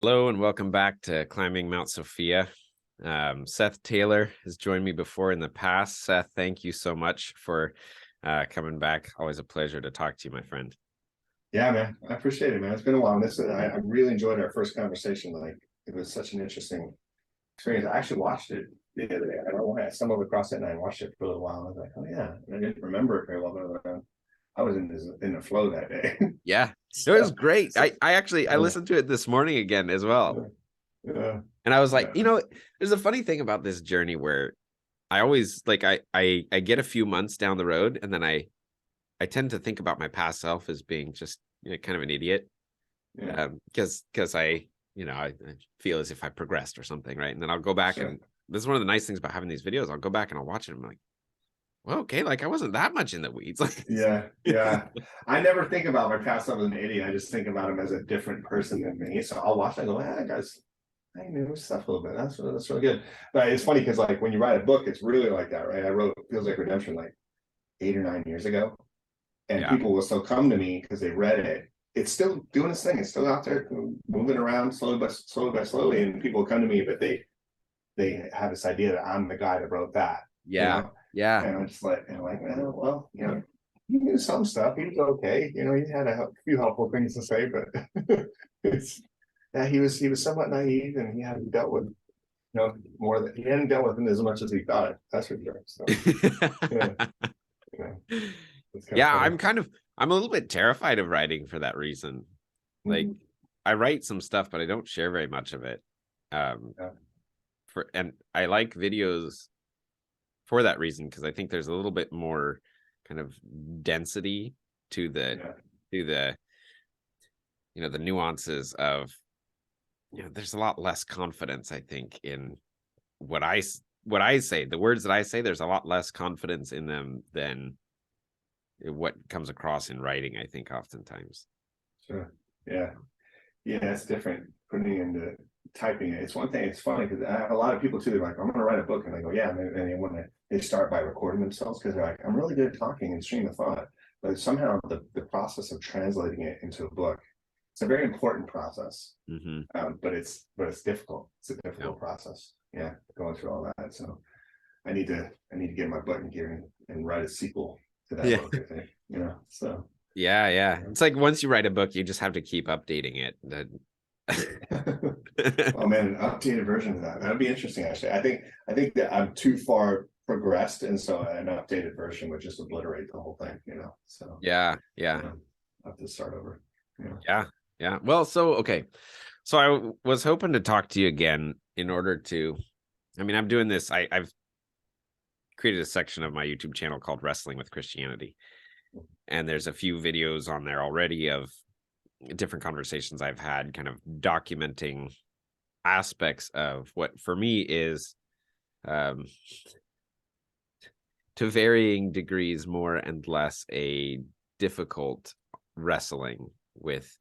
Hello and welcome back to Climbing Mount Sophia. Seth Taylor has joined me before in the past. Seth, thank you so much for coming back. Always a pleasure to talk to you, my friend. Yeah, man. I appreciate it, man. It's been a while. I really enjoyed our first conversation. Like, it was such an interesting experience. I actually watched it the other day. I don't know why. I stumbled across it and I watched it for a little while. I was like, oh yeah. And I didn't remember it very well, but I was in the flow that day. Yeah, it was so, great. so I listened to it this morning again as well. yeah, And I was like, yeah, there's a funny thing about this journey where I always like I get a few months down the road and then I tend to think about my past self as being just kind of an idiot. yeah, Because I feel as if I progressed or something, right? And then I'll go back sure. and this is one of the nice things about having these videos. I'll go back and I'll watch it. And I'm like, well, okay, like I wasn't that much in the weeds. Yeah, yeah. I never think about my past self as an idiot. I just think about him as a different person than me. So I'll watch it and go, ah, guys, I knew stuff a little bit. That's really good. But it's funny because like when you write a book, it's really like that, right? I wrote Feels Like Redemption like 8 or 9 years ago, and Yeah. people will still come to me because they read it. It's still doing its thing. It's still out there moving around slowly, and people come to me, but they have this idea that I'm the guy that wrote that. Yeah. Yeah. And I'm just like, well, he knew some stuff. He was okay. He had a few helpful things to say, but it's yeah, he was somewhat naive, and he hadn't dealt with more that he hadn't dealt with him as much as he thought. That's for sure. So yeah, it's kind of Yeah, funny. I'm a little bit terrified of writing for that reason. Like Mhm. I write some stuff, but I don't share very much of it. Um Yeah, and I like videos for that reason because I think there's a little bit more kind of density to the yeah, to the the nuances of there's a lot less confidence, I think, in what I say. The words that I say, there's a lot less confidence in them than what comes across in writing, I think, oftentimes. sure. Yeah, yeah, it's different putting it into typing it. It's one thing. It's funny because I have a lot of people too. They're like, I'm going to write a book, and they go, yeah, and they want to. They start by recording themselves because they're like, I'm really good at talking and stream of thought, but somehow the process of translating it into a book, it's a very important process. Mm-hmm. But it's difficult. It's a Yeah. difficult process. Yeah, going through all that. So I need to get my butt in gear and write a sequel to that Yeah. book. I think So Yeah, yeah. It's like once you write a book, you just have to keep updating it. oh man, an updated version of that. That'd be interesting. Actually, I think that I'm too far progressed, and so an updated version would just obliterate the whole thing. So Yeah, yeah, yeah, I'll have to start over. Yeah. yeah, yeah. Well, so okay. So I was hoping to talk to you again in order to, I'm doing this. I've created a section of my YouTube channel called Wrestling with Christianity. And there's a few videos on there already of different conversations I've had, kind of documenting aspects of what for me is um, to varying degrees more and less a difficult wrestling with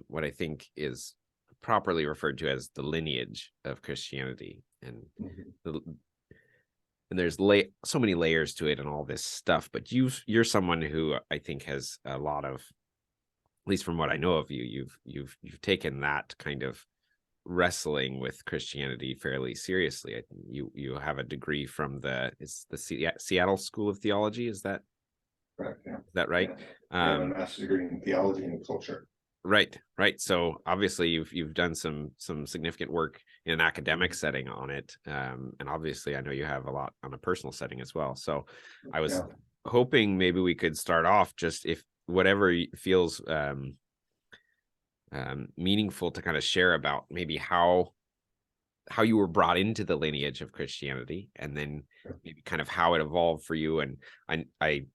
what I think is properly referred to as the lineage of Christianity. And Mhm. the, and there's so many layers to it and all this stuff, but you're someone who I think has a lot of, at least from what I know of you, you've taken that kind of wrestling with Christianity fairly seriously. You have a degree from the Seattle School of Theology. Correct. Yeah. Is that right? Yeah. I have a Um, master's degree in theology and culture. right, right. So obviously you've done some significant work in an academic setting on it, and obviously I know you have a lot on a personal setting as well. So I was Yeah. hoping maybe we could start off just if whatever feels meaningful to kind of share about maybe how you were brought into the lineage of Christianity, and then maybe kind of how it evolved for you. And I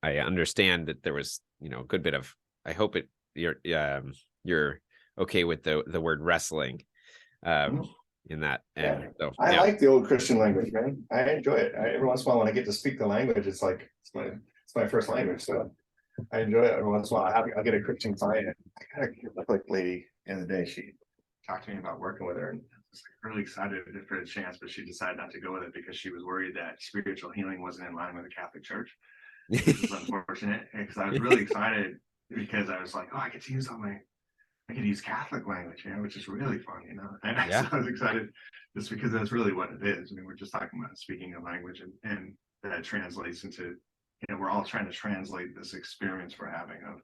understand that there was a good bit of, I hope you're okay with the word wrestling um, Mhm. in that. Yeah. And so I yeah, like the old Christian language, man. I enjoy it. Every once in a while, when I get to speak the language, it's like it's my first language, so I enjoy it every once in a while. I'll get a Christian client. I got a like lady in the day. She talked to me about working with her, and I was like really excited for the chance, but she decided not to go with it because she was worried that spiritual healing wasn't in line with the Catholic Church, which is unfortunate. Because I was really excited because I was like, oh, I get to use all my I could use Catholic language, which is really fun, And Yeah. so I was excited just because that's really what it is. I mean, we're just talking about speaking a language, and that translates into, we're all trying to translate this experience we're having of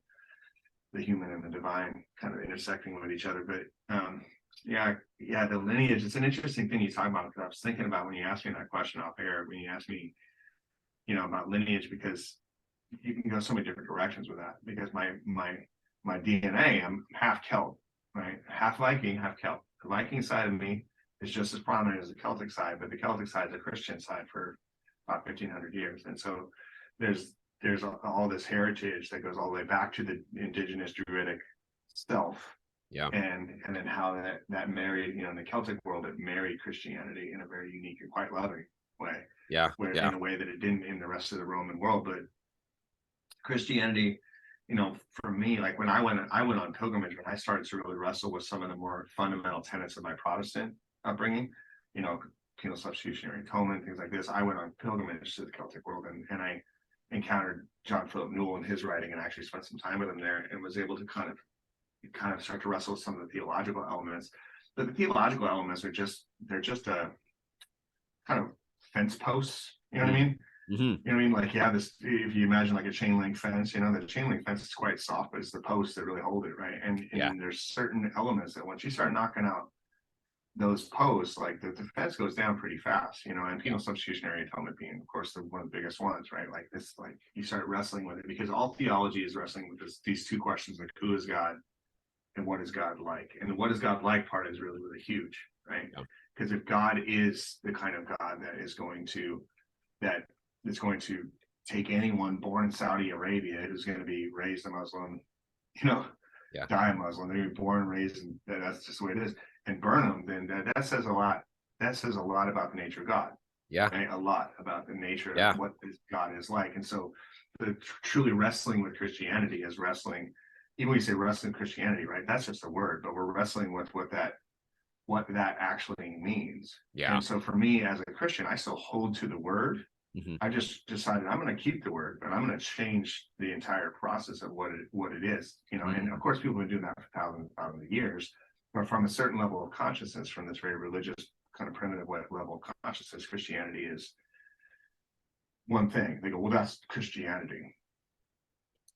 the human and the divine kind of intersecting with each other. But the lineage, it's an interesting thing you talk about, because I was thinking about when you asked me that question off air, when you asked me, about lineage, because you can go so many different directions with that, because my DNA, I'm half Celt, right? Half Viking, half Celt. The Viking side of me is just as prominent as the Celtic side, but the Celtic side is a Christian side for about 1,500 years. And so there's all this heritage that goes all the way back to the indigenous Druidic self. Yeah. And then how that married, in the Celtic world, it married Christianity in a very unique and quite loving way. Yeah. In a way that it didn't in the rest of the Roman world. But Christianity, for me, like when I went on pilgrimage, when I started to really wrestle with some of the more fundamental tenets of my Protestant upbringing, penal substitutionary atonement, things like this, I went on pilgrimage to the Celtic world, and I encountered John Philip Newell and his writing, and actually spent some time with him there, and was able to kind of start to wrestle with some of the theological elements. But the theological elements they're just a kind of fence posts, you know what I mean? Mm-hmm. You know what I mean? Like, this, if you imagine like a chain link fence, the chain link fence is quite soft, but it's the posts that really hold it, right? And there's certain elements that once you start knocking out those posts, like the fence goes down pretty fast, and penal substitutionary atonement being, of course, one of the biggest ones, right? Like this, like you start wrestling with it, because all theology is wrestling with these two questions, like who is God and what is God like? And the what is God like part is really, really huge, right? Because if God is the kind of God that is going to take anyone born in Saudi Arabia who's going to be raised a Muslim, die a Muslim, they're born, raised, and that's just the way it is, and burn them, then that says a lot. That says a lot about the nature of God. Yeah. Right? A lot about the nature of what this God is like. And so the truly wrestling with Christianity is wrestling, even when you say wrestling Christianity, right? That's just a word, but we're wrestling with what that actually means. Yeah. And so for me as a Christian, I still hold to the word. Mm-hmm. I just decided I'm going to keep the word, but I'm going to change the entire process of what it is, Mm-hmm. And of course, people have been doing that for thousands of years, but from a certain level of consciousness, from this very religious kind of primitive level of consciousness, Christianity is one thing. They go, well, that's Christianity.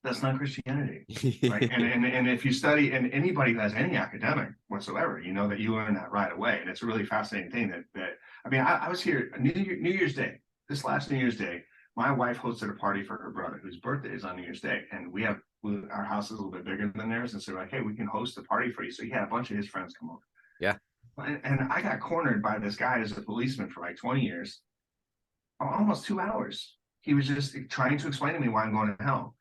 That's not Christianity, right? and if you study, and anybody who has any academic whatsoever, that you learn that right away, and it's a really fascinating thing that I mean, I was here New Year's Day. This last New Year's Day, my wife hosted a party for her brother, whose birthday is on New Year's Day, and our house is a little bit bigger than theirs, and so like, hey, we can host a party for you. So he had a bunch of his friends come over. Yeah. And I got cornered by this guy as a policeman for like 20 years, almost 2 hours. He was just trying to explain to me why I'm going to hell.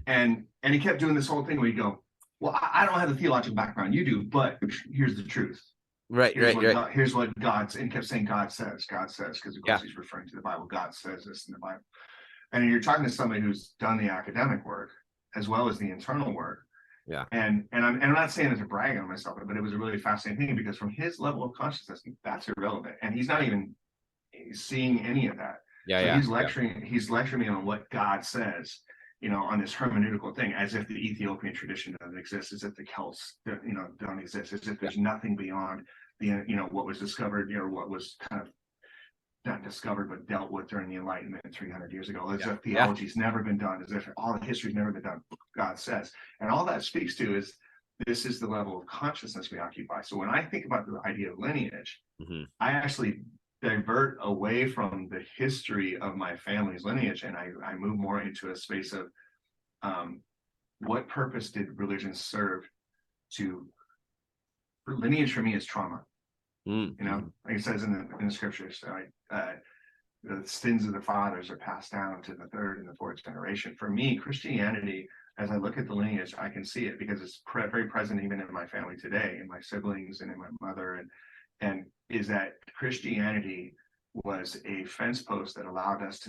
And he kept doing this whole thing where you go, well, I don't have the theological background you do, but here's the truth. Right. Here's what God's, and kept saying God says, because of course he's referring to the Bible. God says this in the Bible. And you're talking to somebody who's done the academic work as well as the internal work. Yeah. And I'm not saying it to brag on myself, but it was a really fascinating thing, because from his level of consciousness, that's irrelevant. And he's not even seeing any of that. He's lecturing me on what God says, on this hermeneutical thing, as if the Ethiopian tradition doesn't exist, as if the Celts, don't exist, as if there's nothing beyond the, what was discovered, or what was kind of not discovered, but dealt with during the Enlightenment 300 years ago, as if theology's never been done, as if all the history's never been done, God says. And all that speaks to is, this is the level of consciousness we occupy. So when I think about the idea of lineage, I actually divert away from the history of my family's lineage, and I move more into a space of what purpose did religion serve to. Lineage for me is trauma. Like it says in the scriptures, the sins of the fathers are passed down to the third and the fourth generation. For me, Christianity, as I look at the lineage, I can see it, because it's very present even in my family today, in my siblings and in my mother, and is that Christianity was a fence post that allowed us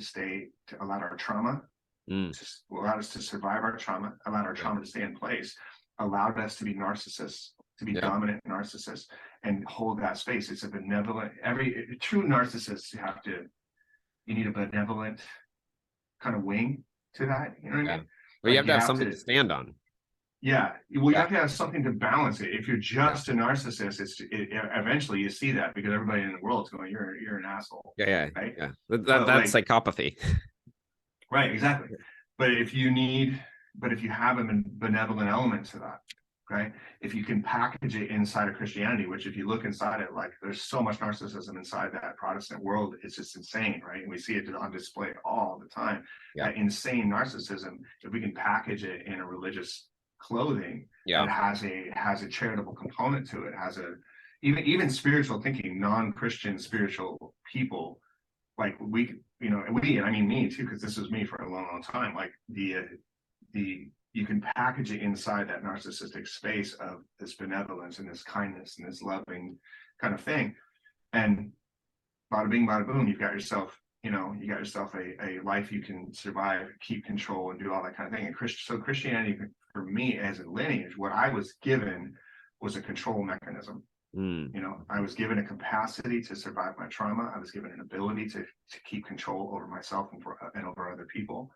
allowed our trauma, allowed us to survive our trauma, allowed our trauma to stay in place, allowed us to be narcissists, to be dominant narcissists, and hold that space. It's a benevolent, every true narcissist, you need a benevolent kind of wing to that. You know what I mean? But you have to have something to stand on. Yeah, well, you Yeah. have to have something to balance it. If you're just a narcissist, eventually you see that because everybody in the world is going, you're an asshole, Yeah. right? Yeah. But That's like, psychopathy. right, exactly. But if you have a benevolent element to that, right? If you can package it inside of Christianity, which if you look inside it, like there's so much narcissism inside that Protestant world, it's just insane, right? And we see it on display all the time. Yeah. That insane narcissism, if we can package it in a religious clothing Yeah. that has a charitable component to it, has a even spiritual thinking, non-Christian spiritual people, like and I mean me too, because this was me for a long time. Like the you can package it inside that narcissistic space of this benevolence and this kindness and this loving kind of thing, and bada bing, bada boom, you got yourself a life you can survive, keep control, and do all that kind of thing. And so Christianity for me as a lineage, what I was given was a control mechanism. I was given a capacity to survive my trauma. I was given an ability to keep control over myself and over other people.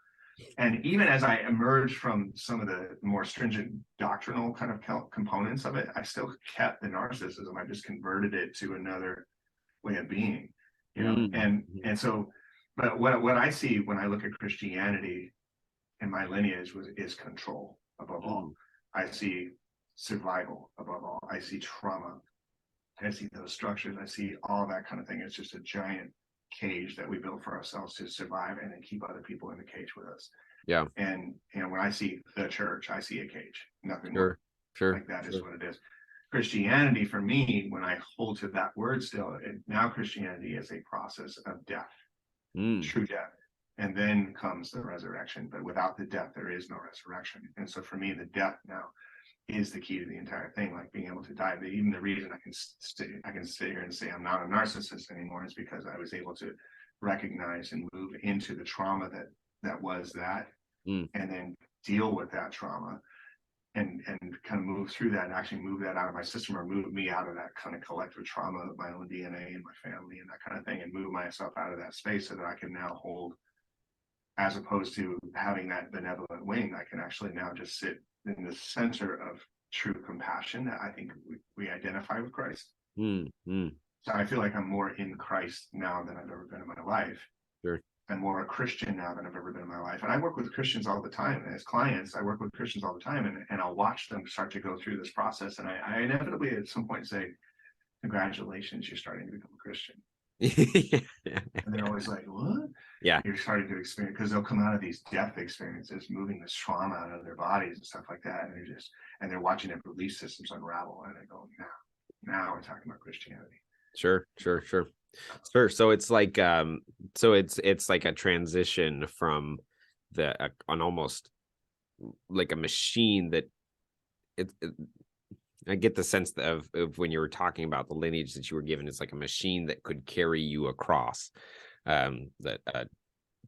And even as I emerged from some of the more stringent doctrinal kind of components of it, I still kept the narcissism. I just converted it to another way of being, and so, but what I see when I look at Christianity in my lineage is control above all. I see survival above all. I see trauma. I see those structures. I see all that kind of thing. It's just a giant cage that we built for ourselves to survive and then keep other people in the cage with us. Yeah. And when I see the church, I see a cage. Nothing Sure. more. Sure. Like that is what it is. Christianity for me, when I hold to that word still, now Christianity is a process of death, true death. And then comes the resurrection. But without the death, there is no resurrection. And so for me, the death now is the key to the entire thing, like being able to die. But even the reason I can sit here and say I'm not a narcissist anymore is because I was able to recognize and move into the trauma that was that, and then deal with that trauma and kind of move through that and actually move that out of my system, or move me out of that kind of collective trauma of my own DNA and my family and that kind of thing, and move myself out of that space so that I can now hold, as opposed to having that benevolent wing, I can actually now just sit in the center of true compassion that I think we identify with Christ. So I feel like I'm more in Christ now than I've ever been in my life. Sure. I'm more a Christian now than I've ever been in my life. And I work with Christians all the time. And as clients, I work with Christians all the time, and I'll watch them start to go through this process. And I inevitably at some point say, congratulations, you're starting to become a Christian. And they're always like, what? Yeah. You're starting to experience, because they'll come out of these death experiences, moving this trauma out of their bodies and stuff like that. And they're watching their belief systems unravel. And they go, now we're talking about Christianity. Sure. So it's like it's like a transition from an almost like a machine that I get the sense of when you were talking about the lineage that you were given, it's like a machine that could carry you across that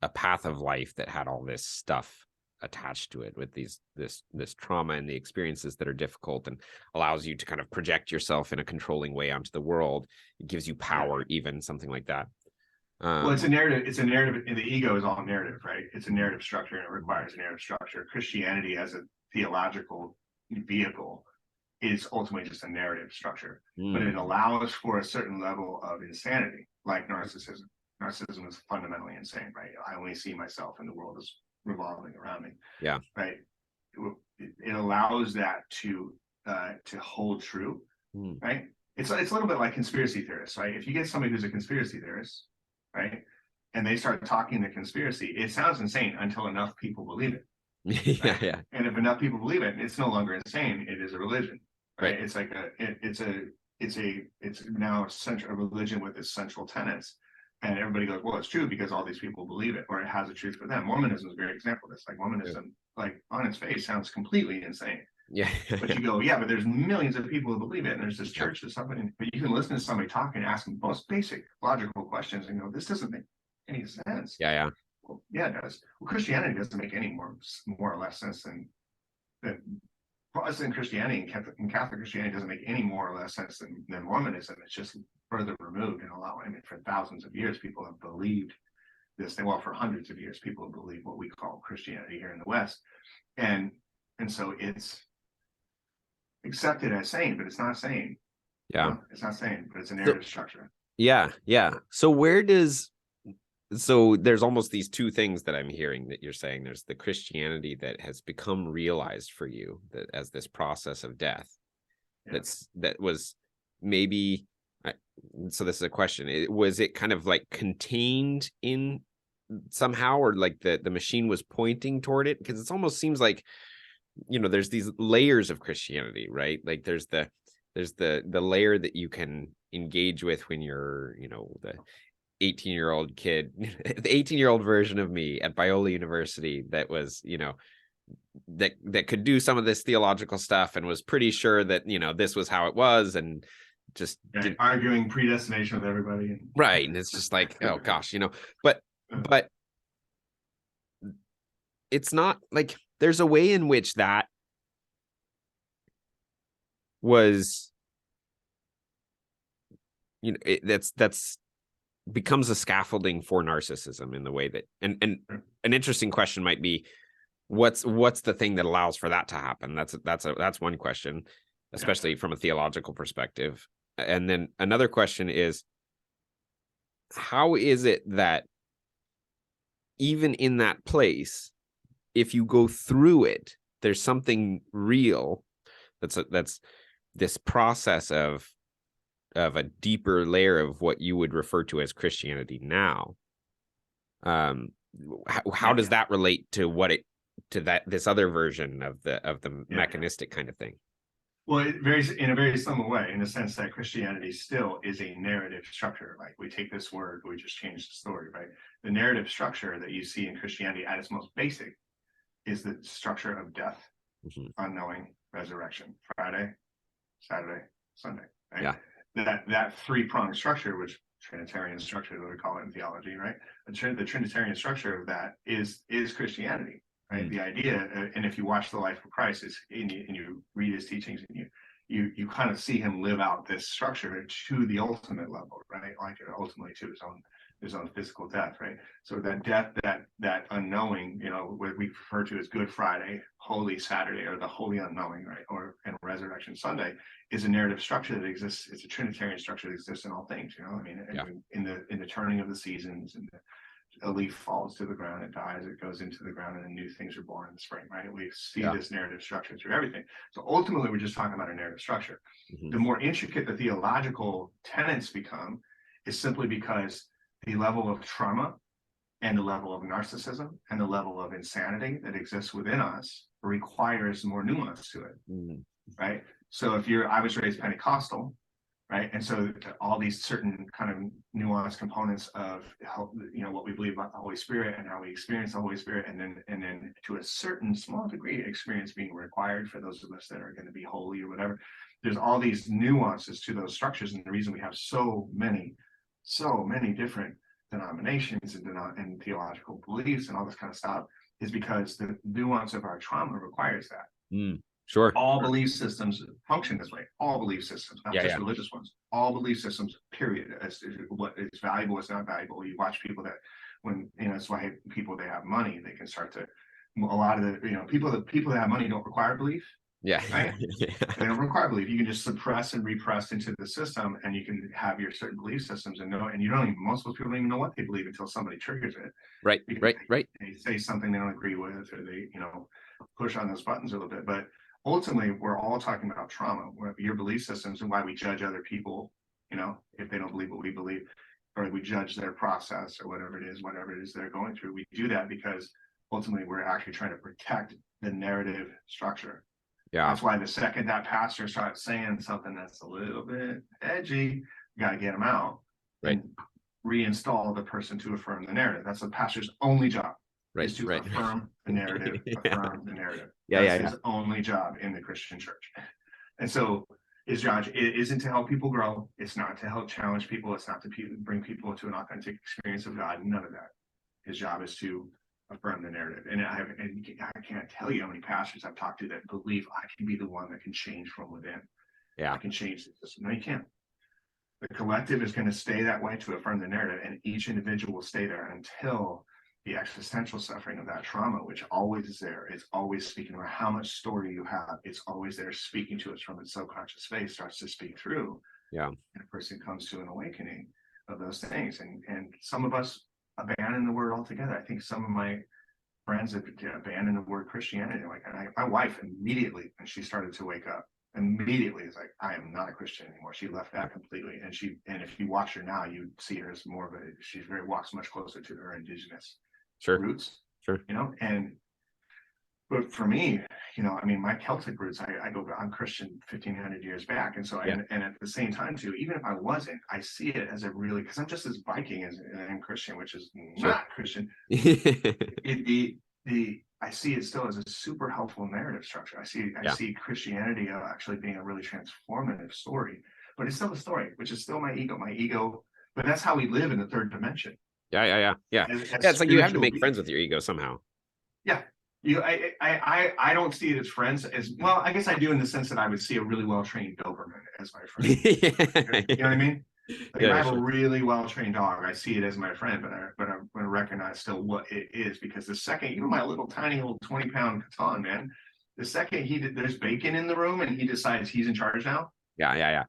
a path of life that had all this stuff attached to it, with this trauma and the experiences that are difficult, and allows you to kind of project yourself in a controlling way onto the world. It gives you power, even something like that. Well, it's a narrative. It's a narrative, and the ego is all narrative, right? It's a narrative structure, and it requires a narrative structure. Christianity as a theological vehicle is ultimately just a narrative structure, but it allows for a certain level of insanity, like narcissism. Narcissism is fundamentally insane, right? I only see myself, and the world is revolving around me. Yeah. Right. It allows that to hold true, right? It's a little bit like conspiracy theorists, right? If you get somebody who's a conspiracy theorist, right, and they start talking the conspiracy, it sounds insane until enough people believe it. Right? Yeah. And if enough people believe it, it's no longer insane. It is a religion, right? It's like it's now a religion with its central tenets. And everybody goes, well, it's true because all these people believe it, or it has a truth for them. Mormonism is a great example of this. Like Mormonism, like on its face, sounds completely insane. Yeah. But you go, yeah, but there's millions of people who believe it, and there's this church, there's something. But you can listen to somebody talk and ask them most basic logical questions and go, this doesn't make any sense. Yeah. Well, yeah, it does. Well, Christianity doesn't make any more or less sense than Protestant Christianity, and Catholic Christianity doesn't make any more or less sense than Mormonism. It's just further removed, and for thousands of years, people have believed this. Well, for hundreds of years, people have believed what we call Christianity here in the West, and so it's accept it as sane, but it's not sane. Yeah. It's not sane, but it's a narrative structure. Yeah. So so there's almost these two things that I'm hearing that you're saying. There's the Christianity that has become realized for you that as this process of death. Yeah. That was maybe, so this is a question. Was it kind of like contained in somehow, or like the machine was pointing toward it? Because it almost seems like, there's these layers of Christianity, right? Like there's the layer that you can engage with when you're, the 18-year-old kid, the 18-year-old version of me at Biola University that was, that could do some of this theological stuff and was pretty sure that, this was how it was, and just arguing predestination with everybody. Right. And it's just like, oh gosh, but it's not like there's a way in which that was, that's becomes a scaffolding for narcissism in the way that, and an interesting question might be, what's the thing that allows for that to happen? That's one question, especially from a theological perspective. And then another question is, how is it that even in that place, if you go through it, there's something real that's this process of a deeper layer of what you would refer to as Christianity now. How does that relate to this other version of the mechanistic kind of thing? Well, it varies in a very similar way, in the sense that Christianity still is a narrative structure. Like, we take this word, we just change the story, right? The narrative structure that you see in Christianity at its most basic is the structure of death, unknowing, resurrection, Friday, Saturday, Sunday, right? Yeah. That three-pronged structure, which Trinitarian structure, that we call it in theology, right? The Trinitarian structure of that is Christianity, right? The idea, and if you watch the life of Christ, and you read his teachings, and you kind of see him live out this structure to the ultimate level, right? Like ultimately to his own physical death, right? So that death, that unknowing, what we refer to as Good Friday, Holy Saturday, or the Holy Unknowing, right? And Resurrection Sunday is a narrative structure that exists. It's a Trinitarian structure that exists in all things, I mean, in the turning of the seasons, and a leaf falls to the ground, it dies, it goes into the ground, and then new things are born in the spring, right? We see this narrative structure through everything. So ultimately, we're just talking about a narrative structure. The more intricate the theological tenets become is simply because the level of trauma and the level of narcissism and the level of insanity that exists within us requires more nuance to it, right? So I was raised Pentecostal, right? And so all these certain kind of nuanced components of what we believe about the Holy Spirit and how we experience the Holy Spirit, and then to a certain small degree, experience being required for those of us that are going to be holy or whatever. There's all these nuances to those structures, and the reason we have so many different denominations and theological beliefs and all this kind of stuff is because the nuance of our trauma requires that. Sure. All belief systems function this way. All belief systems, not just religious ones. All belief systems, period. As what is valuable, is not valuable. You watch people that, when that's why people that have money, they can start to. A lot of the people that have money don't require belief. Yeah. Right? They don't require belief. You can just suppress and repress into the system, and you can have your certain belief systems, and you don't even. Most of those people don't even know what they believe until somebody triggers it. Right. They say something they don't agree with, or they push on those buttons a little bit, but. Ultimately, we're all talking about trauma, your belief systems, and why we judge other people, if they don't believe what we believe, or we judge their process or whatever it is they're going through. We do that because ultimately we're actually trying to protect the narrative structure. Yeah. That's why the second that pastor starts saying something that's a little bit edgy, you got to get them out, and reinstall the person to affirm the narrative. That's the pastor's only job. Is to affirm the narrative, affirm the narrative. That's his only job in the Christian church. And so his job isn't to help people grow. It's not to help challenge people. It's not to bring people to an authentic experience of God. None of that. His job is to affirm the narrative. And I can't tell you how many pastors I've talked to that believe I can be the one that can change from within. I can change the system. No, you can't. The collective is going to stay that way to affirm the narrative, and each individual will stay there until the existential suffering of that trauma, which always is there. It's always speaking, no matter how much story you have, it's always there speaking to us from its subconscious space, starts to speak through. Yeah. And a person comes to an awakening of those things. And some of us abandon the word altogether. I think some of my friends that abandoned the word Christianity, like my wife immediately, when she started to wake up, immediately is like, I am not a Christian anymore. She left that completely. And if you watch her now, you see her as more of a, she's very, walks much closer to her indigenous roots, you know. And but for me, you know, I mean, my Celtic roots, I'm Christian 1500 years back. And so, and at the same time too, even if I wasn't, I see it as a really, because I'm just as Viking as I am Christian, which is not Christian. I see it still as a super helpful narrative structure. I see Christianity actually being a really transformative story, but it's still a story, which is still my ego, but that's how we live in the third dimension. Yeah. It's like you have to make friends with your ego somehow. Yeah. I don't see it as friends as well. I guess I do in the sense that I would see a really well-trained Doberman as my friend. You know what I mean? Like if I have a really well-trained dog, I see it as my friend, but I'm going to recognize still what it is, because the second, even my little tiny little 20-pound Catan, man, the second there's bacon in the room and he decides he's in charge now. Yeah.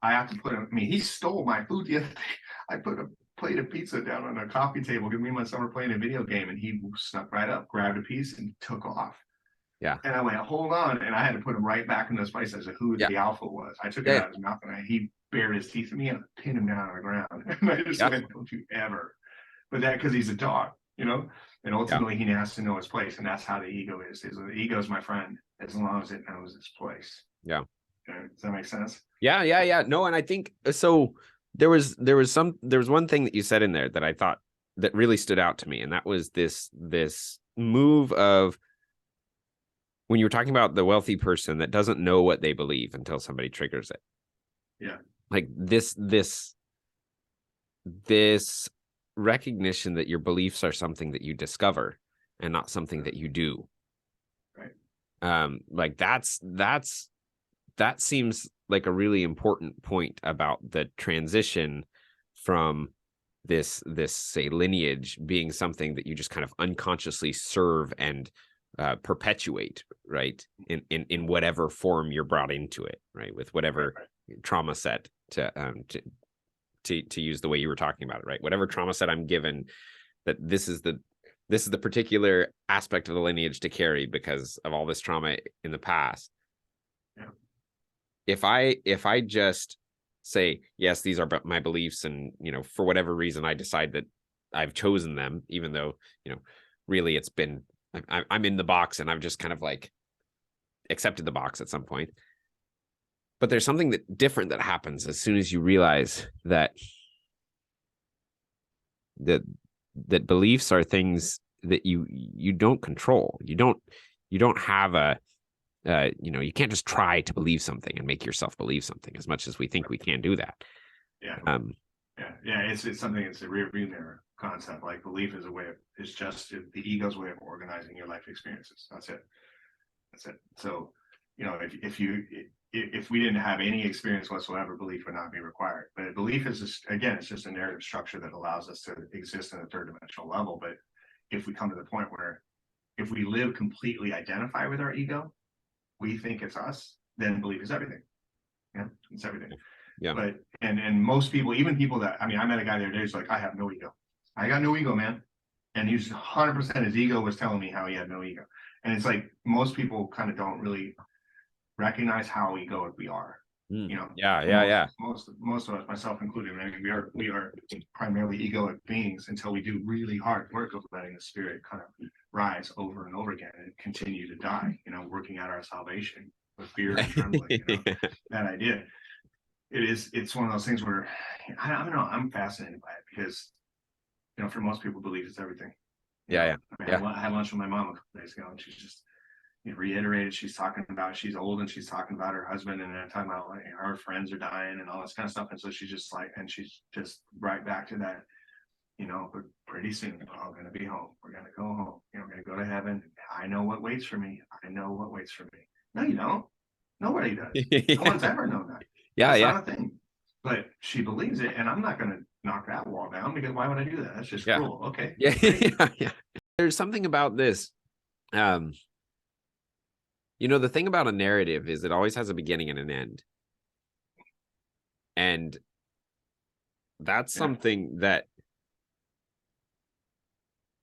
I have to put him. I mean, he stole my food the other day. I put a plate of pizza down on a coffee table, give me my son were playing a video game, and he snuck right up, grabbed a piece, and took off. Yeah. And I went, hold on, and I had to put him right back in those places as to who the alpha was. I took it out of his mouth, and he bared his teeth at me and pinned him down on the ground. And I just went, don't you ever. But that because he's a dog, you know? And ultimately he has to know his place, and that's how the ego is. The ego is my friend as long as it knows its place. Yeah. Okay. Does that make sense? Yeah. No, and I think so. There was one thing that you said in there that I thought that really stood out to me, and that was this move of when you were talking about the wealthy person that doesn't know what they believe until somebody triggers it. Yeah. Like this recognition that your beliefs are something that you discover and not something that you do. Right. Like that seems like a really important point about the transition from this say lineage being something that you just kind of unconsciously serve and perpetuate, right, in whatever form you're brought into it, right, with whatever trauma set to use the way you were talking about it, right, whatever trauma set I'm given, that this is the particular aspect of the lineage to carry because of all this trauma in the past. Yeah. If I just say, yes, these are my beliefs, and, you know, for whatever reason, I decide that I've chosen them, even though, you know, really it's been, I'm in the box and I've just kind of like accepted the box at some point. But there's something different that happens as soon as you realize that beliefs are things that you don't control. You don't have a, you know, you can't just try to believe something and make yourself believe something, as much as we think we can do that. Yeah. It's something, it's a rear view mirror concept. Like belief is it's just the ego's way of organizing your life experiences. That's it. So, you know, if we didn't have any experience whatsoever, belief would not be required. But belief is it's just a narrative structure that allows us to exist in a third dimensional level. But if we come to the point where if we live completely identify with our ego, we think it's us, then belief is everything. Yeah, it's everything. Yeah. But and most people, even people that, I mean, I met a guy the other day who's like, I have no ego. I got no ego, man. And he was 100%, his ego was telling me how he had no ego. And it's like most people kind of don't really recognize how egoic we are. You know. Yeah. Most of us, myself included, I mean, we are primarily egoic beings until we do really hard work of letting the spirit kind of rise over and over again and continue to die, you know, working out our salvation with fear and trembling, you know. That idea. It's one of those things where I don't know, I'm fascinated by it because, you know, for most people, belief is everything. I had lunch with my mom a couple days ago, and she's just reiterated, she's old and she's talking about her husband, and then talking about like, her friends are dying and all this kind of stuff. And so she's just like, and she's just right back to that, you know, but pretty soon we're all going to be home. We're going to go home. You know, we're going to go to heaven. I know what waits for me. No, you don't. Nobody does. No one's ever known that. It's not a thing. But she believes it, and I'm not going to knock that wall down, because why would I do that? That's just Yeah. cruel. Okay. Yeah. Great. Yeah. There's something about this. The thing about a narrative is it always has a beginning and an end. And that's something that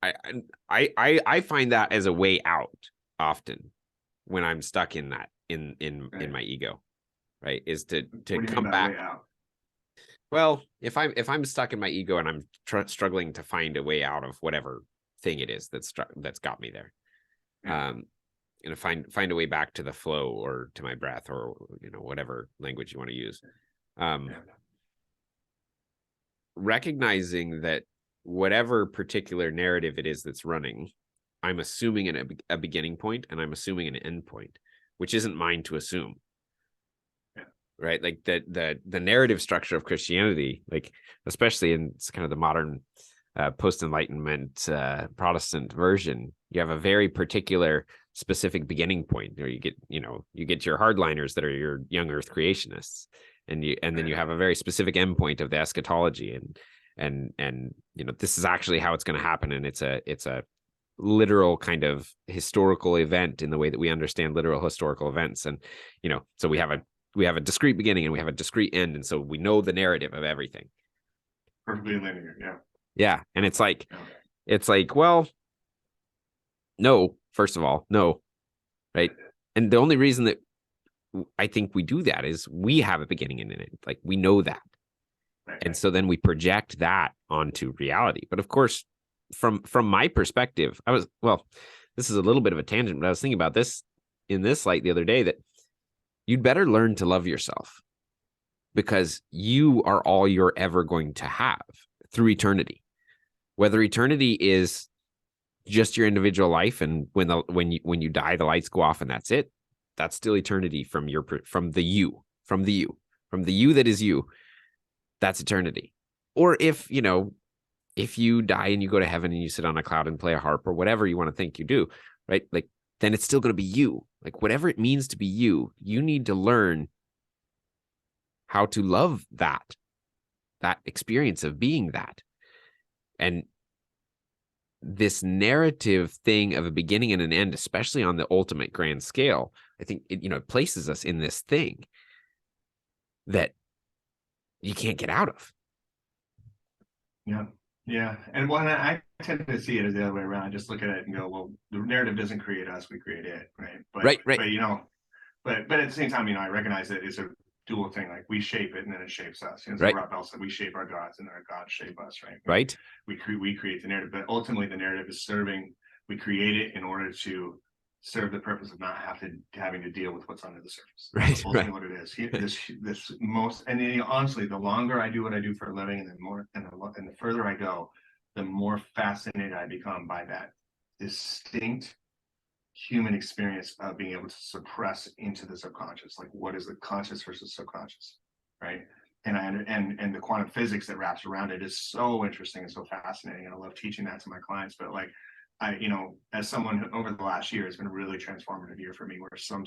I find that as a way out often when I'm stuck in that in my ego, right? Is to come back. Way out? Well, if I'm stuck in my ego and I'm struggling to find a way out of whatever thing it is that's got me there, find a way back to the flow or to my breath or whatever language you want to use, recognizing that whatever particular narrative it is that's running, I'm assuming a beginning point and I'm assuming an end point, which isn't mine to assume. Right, like the narrative structure of Christianity, like especially in kind of the modern post-Enlightenment Protestant version, you have a very particular specific beginning point, or you get your hardliners that are your young earth creationists, and then you have a very specific end point of the eschatology, and this is actually how it's going to happen, and it's a literal kind of historical event in the way that we understand literal historical events, and so we have a discrete beginning and we have a discrete end, and so we know the narrative of everything. Perfectly linear, yeah. Yeah, and it's like, well, no, first of all, no, right? And the only reason that I think we do that is we have a beginning and an end. Like, we know that. Right. And so then we project that onto reality. But of course, from my perspective, this is a little bit of a tangent, but I was thinking about this in this light the other day, that you'd better learn to love yourself, because you are all you're ever going to have through eternity. Whether eternity is just your individual life, and when you die, the lights go off and that's it, that's still eternity from the you that is you. That's eternity. Or if you die and you go to heaven and you sit on a cloud and play a harp or whatever you want to think you do, right? Like, then it's still going to be you. Like, whatever it means to be you need to learn how to love that experience of being that. And this narrative thing of a beginning and an end, especially on the ultimate grand scale, I think it places us in this thing that you can't get out of. Yeah. And when I tend to see it as the other way around, I just look at it and go, well, the narrative doesn't create us, we create it, right? But, right. But at the same time, I recognize that it's a dual thing. Like, we shape it and then it shapes us. So right. Rob Bell said, we shape our gods and our gods shape us, right? Right. We create the narrative, but ultimately the narrative is serving. We create it in order to serve the purpose of not having to deal with what's under the surface. Right. Ultimately, what it is. This most, and honestly, the longer I do what I do for a living, and the further I go, the more fascinated I become by that distinct human experience of being able to suppress into the subconscious. Like, what is the conscious versus subconscious, right? And the quantum physics that wraps around it is so interesting and so fascinating, and I love teaching that to my clients. But like, as someone who, over the last year, has been a really transformative year for me, where some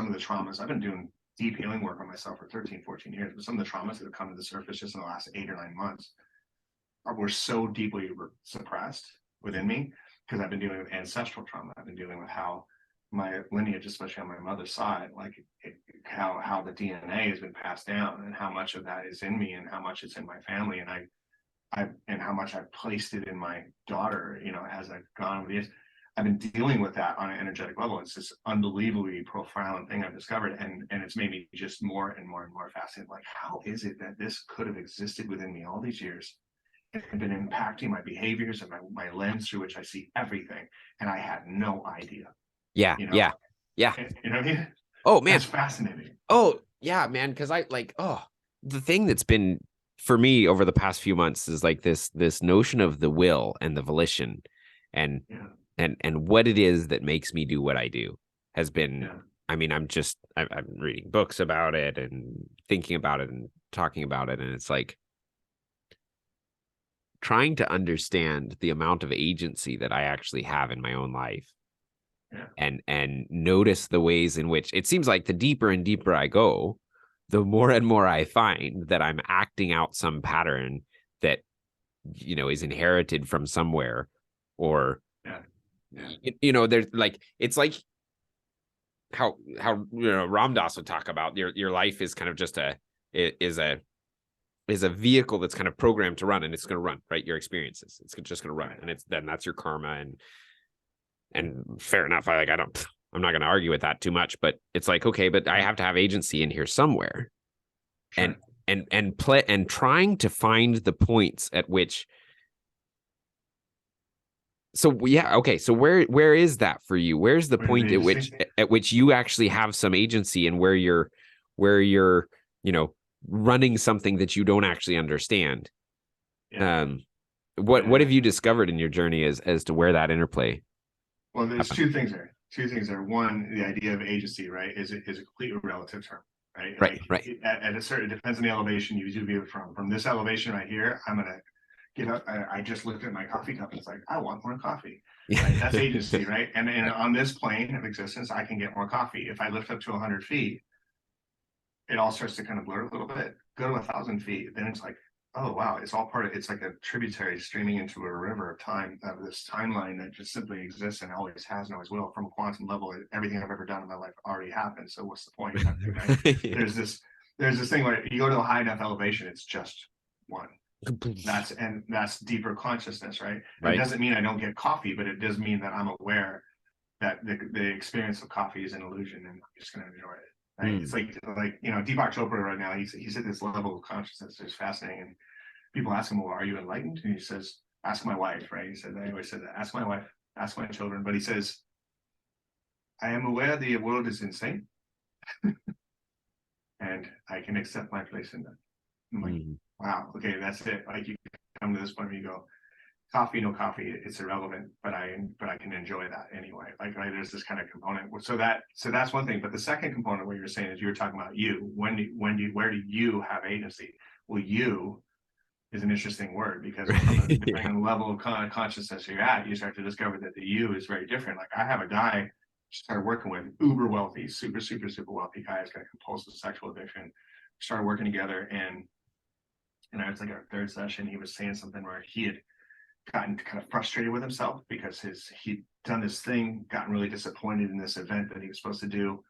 of the traumas, I've been doing deep healing work on myself for 13, 14 years, but some of the traumas that have come to the surface just in the last 8 or 9 months were so deeply suppressed within me, because I've been dealing with ancestral trauma. I've been dealing with how my lineage, especially on my mother's side, like how the DNA has been passed down, and how much of that is in me, and how much it's in my family, and and how much I've placed it in my daughter, as I've gone over the years. I've been dealing with that on an energetic level. It's this unbelievably profound thing I've discovered, and it's made me just more and more and more fascinated. Like, how is it that this could have existed within me all these years and been impacting my behaviors and my lens through which I see everything, and I had no idea. Yeah. You know what I mean? Oh man, that's fascinating. Oh yeah, man, because the thing that's been for me over the past few months is like this notion of the will and the volition, and what it is that makes me do what I do has been. I mean, I'm reading books about it and thinking about it and talking about it, and it's like trying to understand the amount of agency that I actually have in my own life. And notice the ways in which it seems like the deeper and deeper I go, the more and more I find that I'm acting out some pattern that, is inherited from somewhere, or, there's like, it's like how Ram Dass would talk about your life is kind of just a vehicle that's kind of programmed to run, and it's going to run, right? Your experiences, it's just going to run, and that's your karma, and fair enough. I'm not going to argue with that too much, but it's like, okay, but I have to have agency in here somewhere. Sure. and trying to find the points at which. So okay. So where is that for you? Where's the point at which you actually have some agency, and where you're running something that you don't actually understand? What have you discovered in your journey as to where that interplay? Well, there's two things there. One, the idea of agency, right, is a completely relative term, right? Right. At a certain, it depends on the elevation you view it from. From this elevation right here, I'm gonna get up. I just looked at my coffee cup, and it's like, I want more coffee. Right? That's agency, right? And on this plane of existence, I can get more coffee. If I lift up to 100 feet, it all starts to kind of blur a little bit. Go to 1,000 feet, then it's like, oh wow, it's all part of, it's like a tributary streaming into a river of time, of this timeline that just simply exists and always has and always will. From a quantum level, everything I've ever done in my life already happened. So what's the point? Right? There's this thing where you go to a high enough elevation, it's just one. That's deeper consciousness, right? It doesn't mean I don't get coffee, but it does mean that I'm aware that the experience of coffee is an illusion, and I'm just going to enjoy it. Right? It's like Deepak Chopra right now, he's at this level of consciousness that's fascinating, and people ask him, well, are you enlightened? And he says, ask my wife, right? He said, I always said that, ask my wife, ask my children. But he says, I am aware the world is insane and I can accept my place in that. I'm like, wow, okay, that's it. Like, you come to this point where you go, coffee, no coffee, it's irrelevant, but I can enjoy that anyway. Like, right, there's this kind of component. So that's one thing. But the second component, what you're saying is, you were talking about you. Where do you have agency? Well, you is an interesting word, because depending on the level of consciousness you're at, you start to discover that the you is very different. Like, I have a guy started working with, uber wealthy, super wealthy guy. He's got a compulsive sexual addiction. Started working together, and I was like, our third session, he was saying something where he had gotten kind of frustrated with himself because he'd done this thing, gotten really disappointed in this event that he was supposed to do,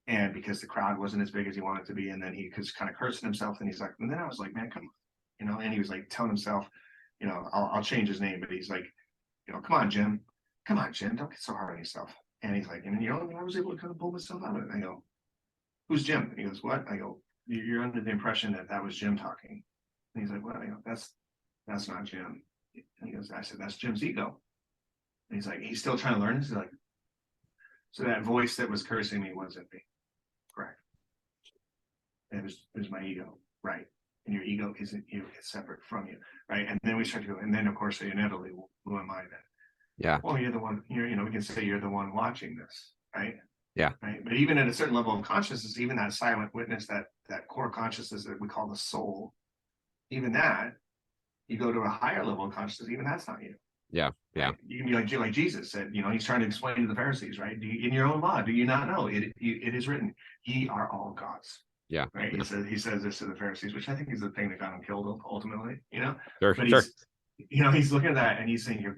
and because the crowd wasn't as big as he wanted it to be, and then he was kind of cursing himself, and he's like, and then I was like, man, come on, and he was like telling himself, I'll change his name, but he's like, come on, Jim, don't get so hard on yourself. And he's like, and I was able to kind of pull myself out of it. And I go, who's Jim? And he goes, what? I go, you're under the impression that was Jim talking. And he's like, well, that's not Jim. And he goes, I said, that's Jim's ego. And he's like, he's still trying to learn. He's like, so that voice that was cursing me wasn't me. Correct. It was my ego. Right. And your ego isn't you, it's separate from you. Right. And then we start to go, and then of course, inevitably, who am I then? Yeah. Well, you're the one, we can say you're the one watching this. Right. Yeah. Right. But even at a certain level of consciousness, even that silent witness, that core consciousness that we call the soul, even that, you go to a higher level of consciousness, even that's not you. Yeah. You can be like Jesus said, he's trying to explain to the Pharisees, right? In your own law, do you not know? It is written, ye are all gods. Yeah. Right. He says this to the Pharisees, which I think is the thing that got him killed ultimately, Sure. But he's looking at that and he's saying, you're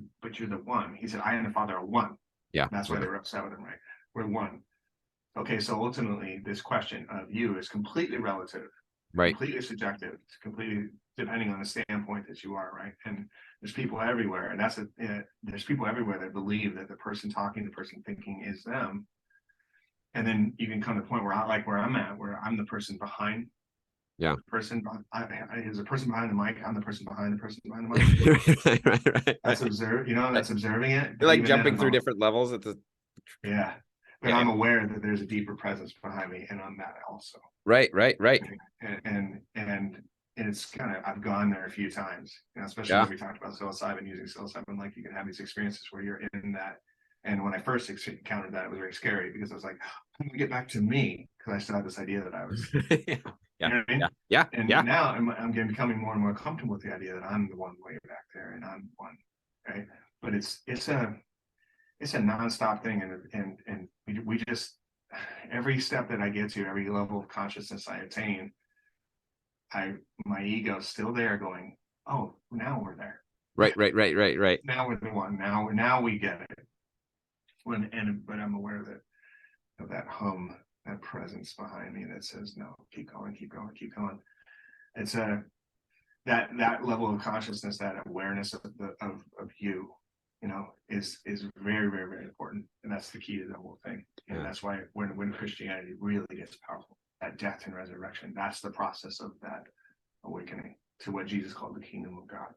the one. He said, I and the Father are one. Yeah. That's why they were upset with him, right? We're one. Okay, so ultimately, this question of you is completely relative, right? Completely subjective. It's completely depending on the standpoint that you are, right? And there's people everywhere, and there's people everywhere that believe that the person talking, the person thinking is them. And then you can come to the point where I'm at, where I'm the person behind. Yeah. The person is the person behind the mic. I'm the person behind the person behind the mic. right. That's that's observing it. You're like jumping through different levels at the. Yeah. But I'm aware that there's a deeper presence behind me, and I'm that also. Right. And it's kind of, I've gone there a few times, especially when we talked about psilocybin, using psilocybin, like you can have these experiences where you're in that. And when I first encountered that, it was very scary because I was like, I'm gonna get back to me, because I still had this idea that I was. Now I'm becoming more and more comfortable with the idea that I'm the one way back there, and I'm one, right? But it's a nonstop thing, and we just every step that I get to, every level of consciousness I attain, my ego's still there going, oh, now we're there. Right. Now we're the one. Now we get it. But I'm aware of that hum, that presence behind me that says, no, keep going. It's that level of consciousness, that awareness of you, is very, very, very important. And that's the key to the whole thing. And that's why when Christianity really gets powerful, that death and resurrection, that's the process of that awakening to what Jesus called the kingdom of God.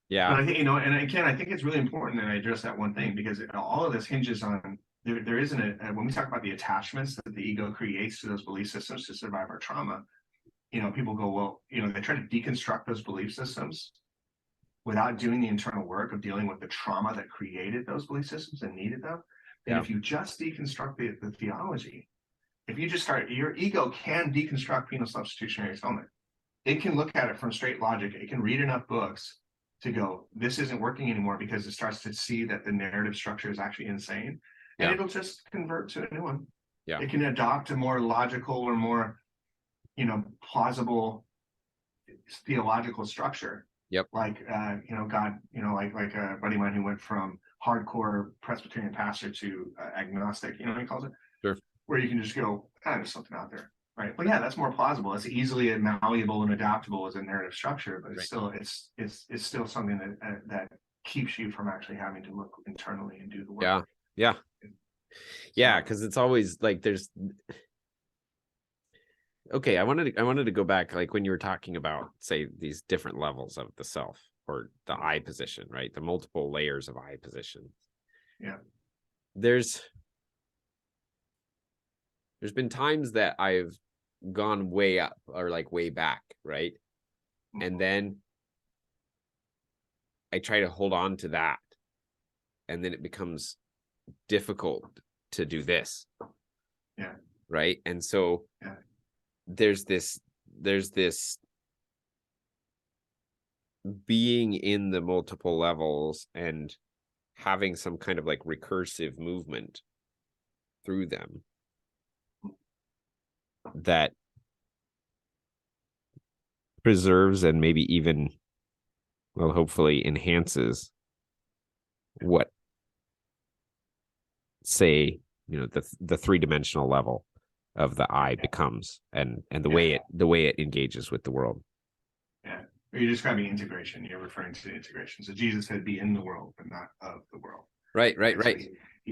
Yeah. But I think, and again, I think it's really important that I address that one thing, because all of this hinges on there isn't when we talk about the attachments that the ego creates to those belief systems to survive our trauma. People go, well, they try to deconstruct those belief systems without doing the internal work of dealing with the trauma that created those belief systems and needed them. And if you just deconstruct the theology, if you just start, your ego can deconstruct penal substitutionary atonement. It can look at it from straight logic. It can read enough books to go, this isn't working anymore, because it starts to see that the narrative structure is actually insane. And it'll just convert to a new one. It can adopt a more logical or more, plausible theological structure. Like, God, like a buddy of mine who went from hardcore Presbyterian pastor to agnostic, he calls it? Sure. Where you can just go, there's something out there. Right. Well, yeah, that's more plausible. It's easily malleable and adaptable as a narrative structure, but it's still it's still something that keeps you from actually having to look internally and do the work. Because it's always like there's. Okay, I wanted to go back, like when you were talking about, say, these different levels of the self or the I position, right? The multiple layers of I position. Yeah. There's been times that I've gone way up or like way back, right? And then I try to hold on to that, and then it becomes difficult to do this. Right. And so there's this being in the multiple levels and having some kind of like recursive movement through them that preserves and maybe even, well, hopefully enhances what, say, the three-dimensional level of the I becomes, and the way it engages with the world. You're describing integration. You're referring to integration. So Jesus said, "Be in the world, but not of the world." Right.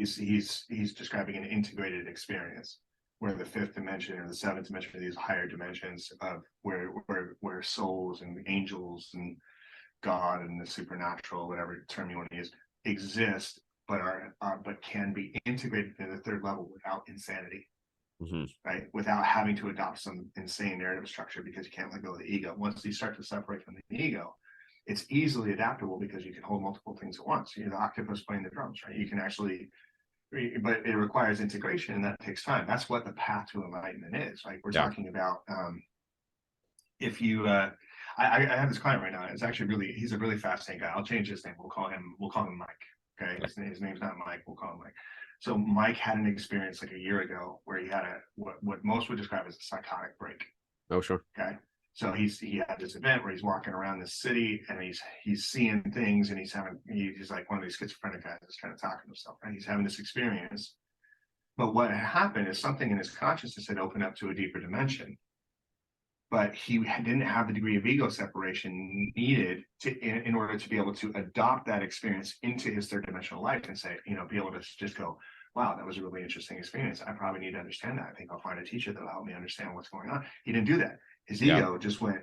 So he's describing an integrated experience, where the fifth dimension or the seventh dimension are these higher dimensions of where souls and angels and God and the supernatural, whatever term you want to use, exist, but but can be integrated in the third level without insanity. Right, without having to adopt some insane narrative structure, because you can't let go of the ego. Once you start to separate from the ego, it's easily adaptable, because you can hold multiple things at once. You're the octopus playing the drums, right? You can actually, but it requires integration, and that takes time. That's what the path to enlightenment is. Like we're talking about, if you, I have this client right now. It's actually he's a really fascinating guy. I'll change his name. We'll call him Mike. Okay, his name's not Mike. We'll call him Mike. So Mike had an experience like a year ago where he had what most would describe as a psychotic break. Oh, sure. Okay. So he had this event where he's walking around this city and he's seeing things, and he's like one of these schizophrenic guys that's kind of talking to himself, right? He's having this experience. But what had happened is something in his consciousness had opened up to a deeper dimension. But he didn't have the degree of ego separation needed in order to be able to adopt that experience into his third dimensional life and say, be able to just go, wow, that was a really interesting experience. I probably need to understand that. I think I'll find a teacher that'll help me understand what's going on. He didn't do that. His ego just went,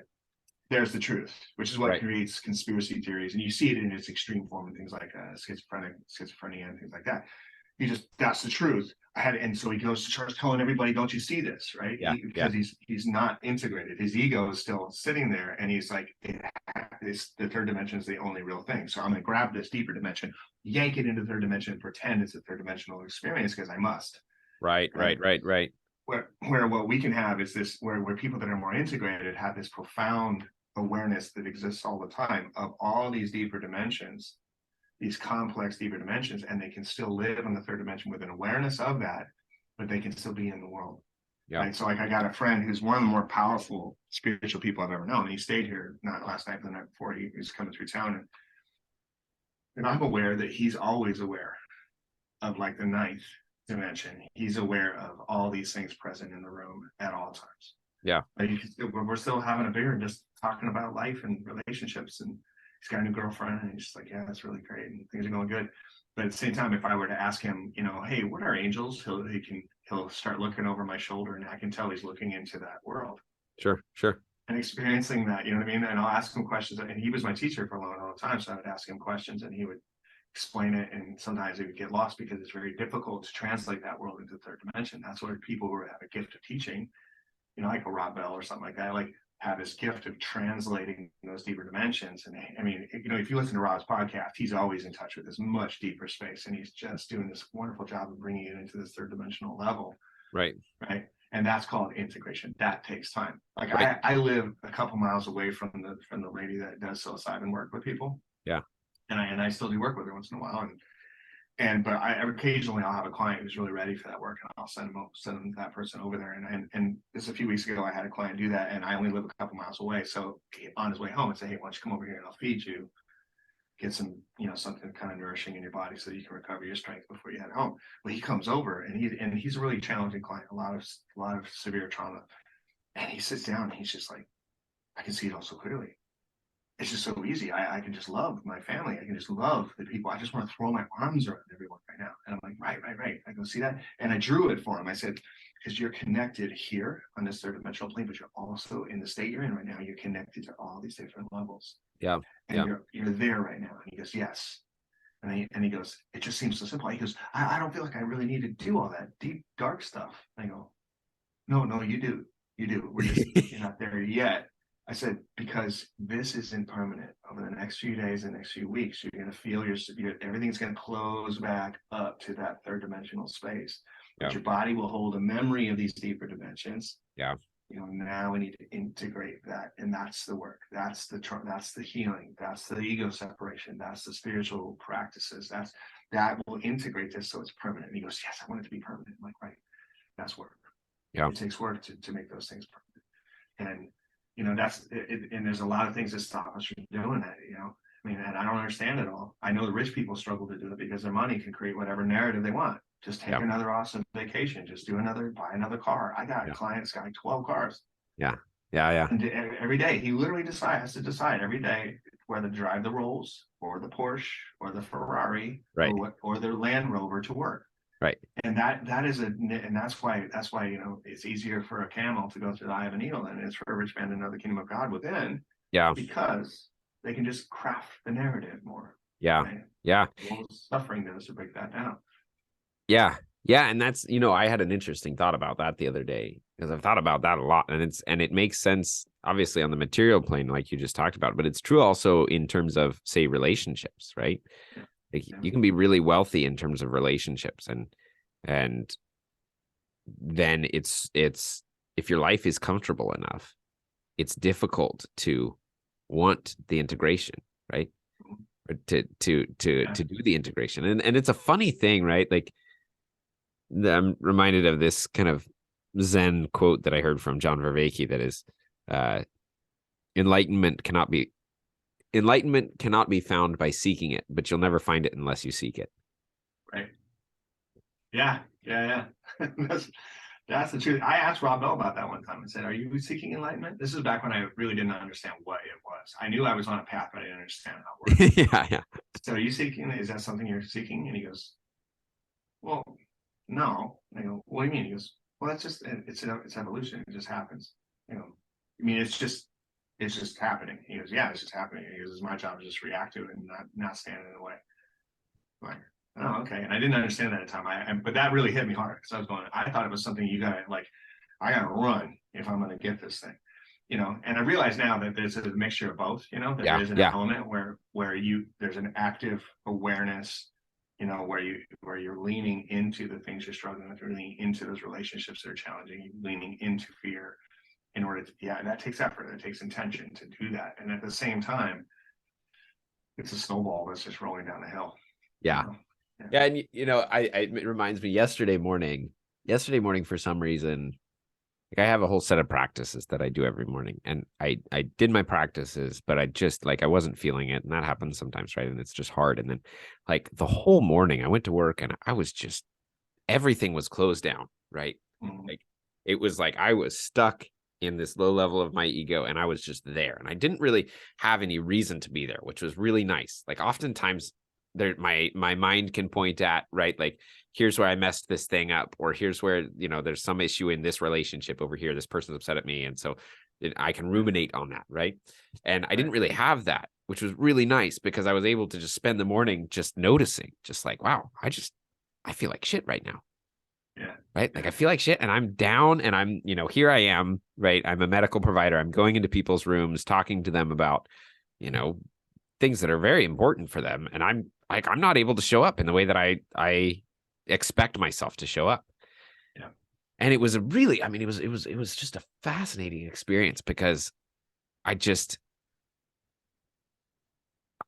there's the truth, which is what creates conspiracy theories. And you see it in its extreme form and things like schizophrenia and things like that. That's the truth. And so he goes to church telling everybody, don't you see this, right? Because he's not integrated. His ego is still sitting there, and he's like, the third dimension is the only real thing. So I'm going to grab this deeper dimension, yank it into the third dimension, and pretend it's a third dimensional experience because I must. Right. Where what we can have is this, where people that are more integrated have this profound awareness that exists all the time of all these deeper dimensions these complex, deeper dimensions, and they can still live in the third dimension with an awareness of that, but they can still be in the world. Yeah. Right. So like I got a friend who's one of the more powerful spiritual people I've ever known. He stayed here not last night, but the night before. He was coming through town, and I'm aware that he's always aware of like the ninth dimension. He's aware of all these things present in the room at all times. Yeah. Like we're still having a beer and just talking about life and relationships, and he's got a new girlfriend, and he's just like, yeah, that's really great, and things are going good. But at the same time, if I were to ask him, you know, hey, what are angels? He'll start looking over my shoulder, and I can tell he's looking into that world. Sure. And experiencing that, you know what I mean? And I'll ask him questions, and he was my teacher for a long time, so I would ask him questions, and he would explain it, and sometimes he would get lost because it's very difficult to translate that world into the third dimension. That's where people who have a gift of teaching, you know, like a Rob Bell or something like that, like have this gift of translating those deeper dimensions. And I mean, you know, if you listen to Rob's podcast, he's always in touch with this much deeper space, and he's just doing this wonderful job of bringing it into this third dimensional level. Right. And that's called integration. That takes time. Like right. I live a couple miles away from the lady that does psilocybin work with people. Yeah. And I still do work with her once in a while. But occasionally I'll have a client who's really ready for that work, and I'll send them that person over there. And just a few weeks ago, I had a client do that, and I only live a couple miles away. So on his way home, I'd say, hey, why don't you come over here and I'll feed you, get some, you know, something kind of nourishing in your body so you can recover your strength before you head home. Well, he comes over, and he's a really challenging client, a lot of severe trauma. And he sits down, and he's just like, I can see it all so clearly. It's just so easy. I can just love my family. I can just love the people. I just want to throw my arms around everyone right now. And I'm like, right. I go, see that? And I drew it for him. I said, because you're connected here on this third dimensional plane, but you're also in the state you're in right now. You're connected to all these different levels. Yeah. And you're there right now. And he goes, yes. And he goes, it just seems so simple. He goes, I don't feel like I really need to do all that deep, dark stuff. And I go, no, you do. We're just you're not there yet. I said, because this isn't permanent. Over the next few days, the next few weeks, you're going to feel everything's going to close back up to that third dimensional space. But your body will hold a memory of these deeper dimensions. Yeah. You know, now we need to integrate that. And that's the work. That's the healing. That's the ego separation. That's the spiritual practices. That will integrate this so it's permanent. And he goes, yes, I want it to be permanent. I'm like, right. That's work. Yeah. It takes work to make those things permanent. And you know, that's it, and there's a lot of things that stop us from doing that, you know. I mean, and I don't understand it all. I know the rich people struggle to do it because their money can create whatever narrative they want. Just take another awesome vacation, just buy another car. I got clients got like 12 cars. Yeah. And every day he literally has to decide every day whether to drive the Rolls or the Porsche or the Ferrari or their Land Rover to work. Right. And that's why, you know, it's easier for a camel to go through the eye of a needle than it is for a rich man to know the kingdom of God within. Yeah. Because they can just craft the narrative more. Yeah. Right? Yeah. Suffering does to break that down. Yeah. And that's, you know, I had an interesting thought about that the other day, because I've thought about that a lot, and it makes sense, obviously, on the material plane, like you just talked about, but it's true also in terms of, say, relationships, right? Yeah. Like, you can be really wealthy in terms of relationships, and then it's if your life is comfortable enough, it's difficult to want the integration, right? Or to do the integration. And it's a funny thing, right? Like, I'm reminded of this kind of Zen quote that I heard from John Vervaeke that is, enlightenment cannot be found by seeking it, but you'll never find it unless you seek it. Right. Yeah. That's the truth. I asked Rob Bell about that one time and said, are you seeking enlightenment? This is back when I really didn't understand what it was. I knew I was on a path, but I didn't understand how it worked. Yeah. So are you seeking? Is that something you're seeking? And he goes, well, no. And I go, what do you mean? He goes, well, it's evolution. It just happens. You know, I mean, it's just happening. He goes, yeah, it's just happening. He goes, it's my job to just react to it and not stand in the way. I'm like, oh, okay. And I didn't understand that at the time. But that really hit me hard, because I thought it was something I gotta run if I'm gonna get this thing, you know. And I realize now that there's a mixture of both, you know. There is an element where there's an active awareness, you know, where you're leaning into the things you're struggling with, you're leaning into those relationships that are challenging, leaning into fear in order to, that takes effort, it takes intention to do that. And at the same time, it's a snowball that's just rolling down the hill. Yeah. You know? Yeah. And it reminds me yesterday morning for some reason, like I have a whole set of practices that I do every morning, and I did my practices, but I just like, I wasn't feeling it. And that happens sometimes, right? And it's just hard. And then like the whole morning I went to work and I was just, everything was closed down, right? Like it was like I was stuck in this low level of my ego, and I was just there, and I didn't really have any reason to be there, which was really nice. Like oftentimes my mind can point at, right, like here's where I messed this thing up, or here's where, there's some issue in this relationship over here, this person's upset at me, and so I can ruminate on that, right? And I didn't really have that, which was really nice, because I was able to just spend the morning just noticing, just like, wow, I feel like shit right now. Yeah. Right. Like I feel like shit, and I'm down, and I'm, here I am, right? I'm a medical provider. I'm going into people's rooms, talking to them about, things that are very important for them. And I'm like, I'm not able to show up in the way that I expect myself to show up. Yeah. And it was a really, it was just a fascinating experience, because I think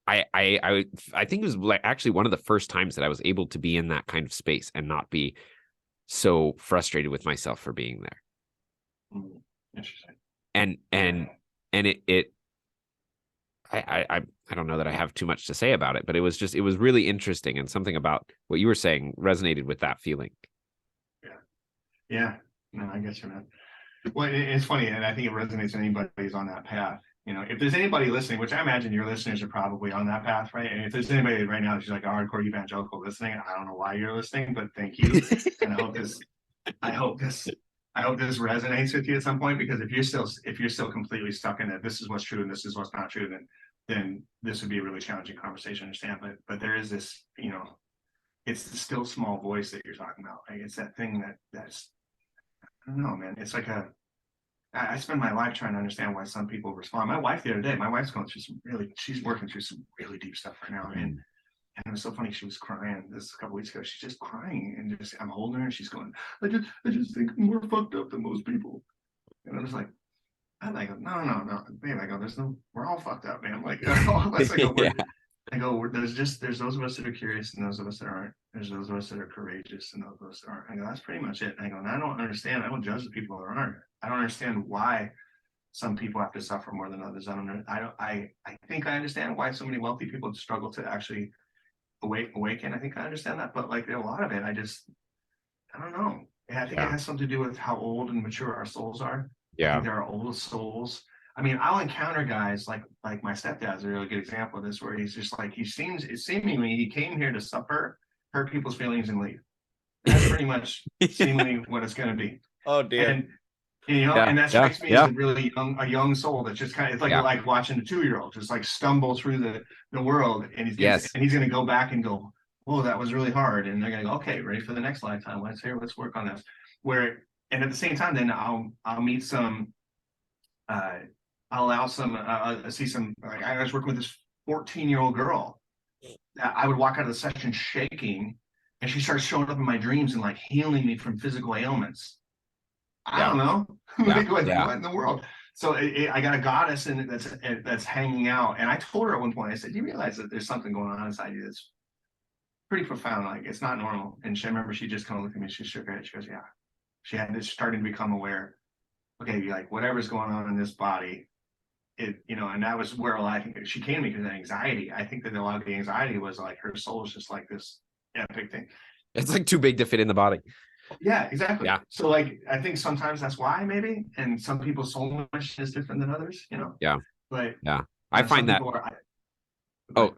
it was like actually one of the first times that I was able to be in that kind of space and not be so frustrated with myself for being there. Interesting. And I don't know that I have too much to say about it, but it was really interesting, and something about what you were saying resonated with that feeling. Yeah. No, I get you, man. Well, it's funny, and I think it resonates with anybody who's on that path. If there's anybody listening, which I imagine your listeners are probably on that path, right? And if there's anybody right now who's like a hardcore evangelical listening, I don't know why you're listening, but thank you. And I hope this resonates with you at some point, because if you're still completely stuck in that this is what's true and this is what's not true, then this would be a really challenging conversation to understand. But there is this, it's the still small voice that you're talking about. Like it's that thing that's, I don't know, man. It's like I spend my life trying to understand why some people respond. My wife the other day, my wife's going through she's working through some really deep stuff right now. And it was so funny. She was crying this a couple weeks ago. She's just crying, and I'm holding her, and she's going, I just think I'm more fucked up than most people. And I was like, no, babe. I go, we're all fucked up, man. Like, all of us, there's those of us that are curious and those of us that aren't. There's those of us that are courageous and those of us that aren't. I go, that's pretty much it. And I go, and I don't understand. I don't judge the people that aren't. I don't understand why some people have to suffer more than others. I think I understand why so many wealthy people struggle to actually awaken. I think I understand that, but like a lot of it, I don't know. And I think it has something to do with how old and mature our souls are. Yeah. I think there are old souls. I'll encounter guys like my stepdad's a really good example of this, where he's just like, seemingly he came here to suffer, hurt people's feelings, and leave. That's pretty much seemingly what it's going to be. Oh dear. And and that strikes me as a young soul that's just kind of, it's like watching a 2-year-old just like stumble through the world, and he's going to go back and go, whoa, that was really hard, and they're going to go, okay, ready for the next lifetime, let's work on this. And at the same time, then I'll meet some I'll allow some see some, like I was working with this 14-year-old girl that I would walk out of the session shaking, and she starts showing up in my dreams and like healing me from physical ailments. I don't know. What in the world? So I got a goddess in it that's hanging out. And I told her at one point, I said, do you realize that there's something going on inside you that's pretty profound? Like, it's not normal. And I remember she just kind of looked at me. She shook her head. She goes, yeah. She had this starting to become aware. Okay, like whatever's going on in this body, and that was where I think she came to me because of anxiety. I think that a lot of the anxiety was like her soul is just like this epic thing. It's like too big to fit in the body. Yeah, exactly. Yeah. So like, I think sometimes that's why, maybe, and some people's soul mission is different than others, Yeah. But yeah, I find that.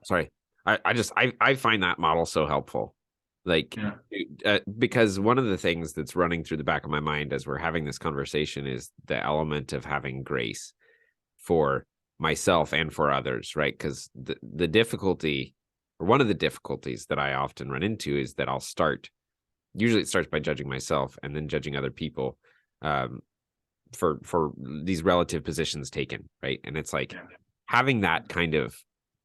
Sorry. I find that model so helpful. Like, because one of the things that's running through the back of my mind as we're having this conversation is the element of having grace for myself and for others, right? Because the difficulty, or one of the difficulties that I often run into, is that usually it starts by judging myself and then judging other people for these relative positions taken, right? And it's like having that kind of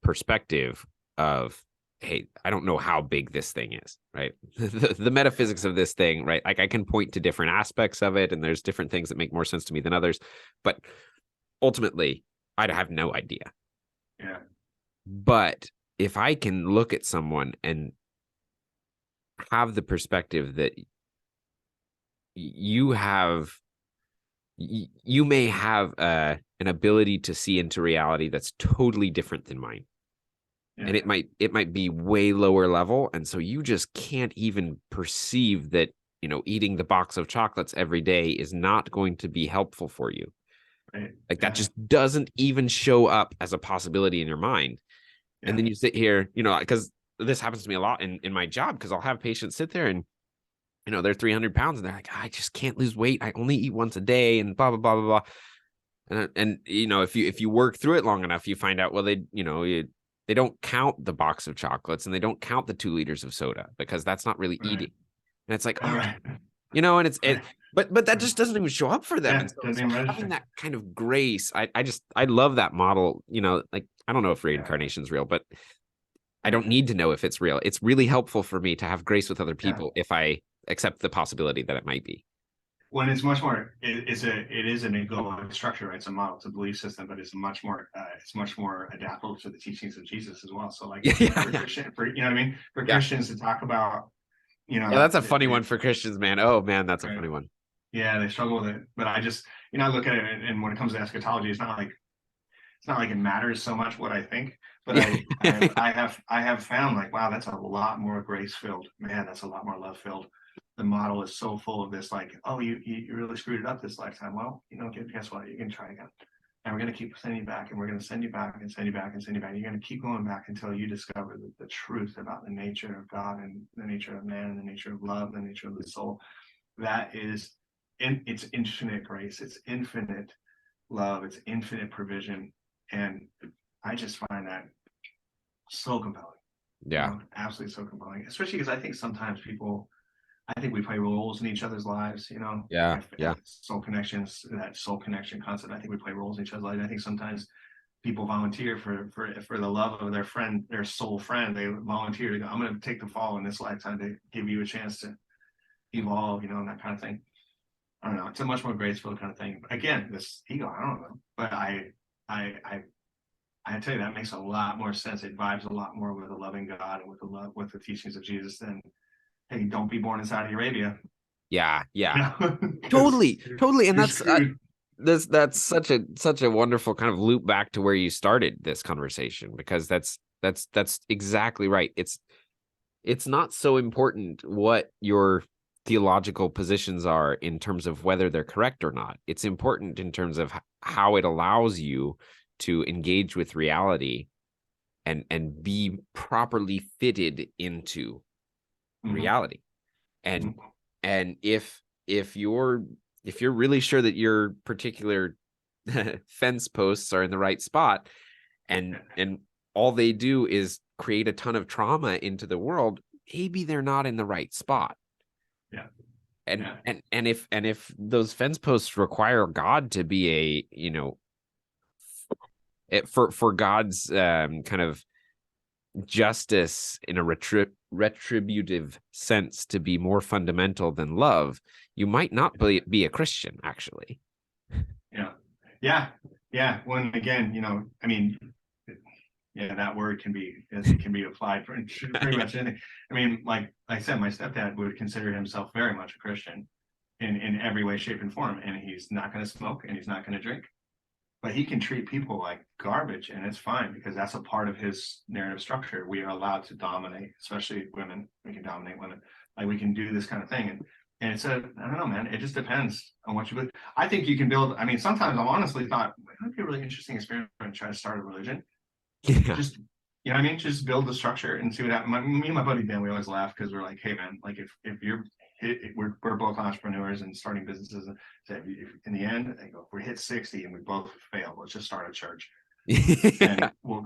perspective of, hey, I don't know how big this thing is, right? the metaphysics of this thing, right? Like I can point to different aspects of it, and there's different things that make more sense to me than others, but ultimately I'd have no idea. Yeah. But if I can look at someone and have the perspective that you may have an ability to see into reality that's totally different than mine. Yeah. And it might be way lower level. And so you just can't even perceive that, eating the box of chocolates every day is not going to be helpful for you. Right. Like that just doesn't even show up as a possibility in your mind. Yeah. And then you sit here, because this happens to me a lot in my job, because I'll have patients sit there and, they're 300 pounds and they're like, I just can't lose weight. I only eat once a day and blah, blah, blah, blah, blah. And if you work through it long enough, you find out, well, they don't count the box of chocolates and they don't count the 2 liters of soda, because that's not really eating. And it's like, oh, Right. and but that just doesn't even show up for them. Yeah, And doesn't so even having register. that kind of grace, I love that model. Like, I don't know if reincarnation is real, but I don't need to know if it's real. It's really helpful for me to have grace with other people if I accept the possibility that it might be. When it's much more, it is an egoic structure, right? It's a model, it's a belief system, but it's much more adaptable to the teachings of Jesus as well. So, like, Christian, you know what I mean? For Christians to talk about, yeah, that's a funny one for Christians, man. Oh man, that's a funny one. Yeah, they struggle with it. But I just, I look at it, and when it comes to eschatology, it's not like it matters so much what I think, but I have found, like, wow, that's a lot more grace filled, man. That's a lot more love filled. The model is so full of this, like, oh, you really screwed it up this lifetime. Well, guess what? You can try again, and we're going to keep sending you back, and we're going to send you back and send you back and send you back. You're going to keep going back until you discover the truth about the nature of God and the nature of man and the nature of love, the nature of the soul. That is, it's infinite grace, it's infinite love, it's infinite provision. And I just find that so compelling. Yeah. Absolutely so compelling. Especially because I think sometimes we play roles in each other's lives, Yeah. Soul connections, that soul connection concept. I think we play roles in each other's lives. I think sometimes people volunteer for the love of their friend, their soul friend. They volunteer to go, I'm going to take the fall in this lifetime to give you a chance to evolve, and that kind of thing. I don't know. It's a much more graceful kind of thing. Again, this ego, I don't know. But I tell you, that makes a lot more sense. It vibes a lot more with a loving God and with the teachings of Jesus than, hey, don't be born in Saudi Arabia. Yeah. Totally. And that's such a wonderful kind of loop back to where you started this conversation, because that's exactly right. It's not so important what your theological positions are in terms of whether they're correct or not. It's important in terms of how it allows you to engage with reality and be properly fitted into reality. And if you're really sure that your particular fence posts are in the right spot, and all they do is create a ton of trauma into the world, maybe they're not in the right spot. Yeah. And if those fence posts require God to be for God's kind of justice in a retributive sense to be more fundamental than love, you might not be a Christian, actually. Yeah. When again, I mean, that word can be applied for pretty much anything. I mean, like I said, my stepdad would consider himself very much a Christian in every way, shape, and form, and he's not going to smoke and he's not going to drink, but he can treat people like garbage, and it's fine because that's a part of his narrative structure. We are allowed to dominate, especially women. We can dominate women, like we can do this kind of thing, and it's I don't know, man. It just depends on what you believe. I think you can build. I mean, sometimes I've honestly thought it would be a really interesting experiment to try to start a religion. Yeah. Just, I mean, just build the structure and see what happens. Me and my buddy Dan, we always laugh because we're like, hey man, like if you're we're both entrepreneurs and starting businesses, and so if in the end, I go, if we hit 60 and we both fail, let's just start a church. And we'll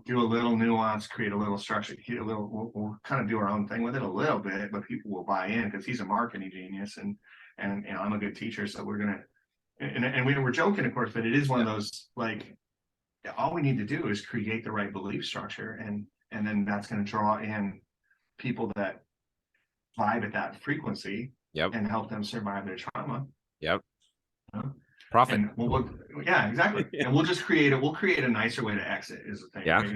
do a little nuance, create a little structure, we'll kind of do our own thing with it a little bit, but people will buy in because he's a marketing genius and I'm a good teacher, so we're gonna and we were joking, of course, but it is one of those, like, all we need to do is create the right belief structure, and then that's going to draw in people that vibe at that frequency and help them survive their trauma. Yep. Profit. And yeah, exactly. And we'll create a nicer way to exit is the thing, right?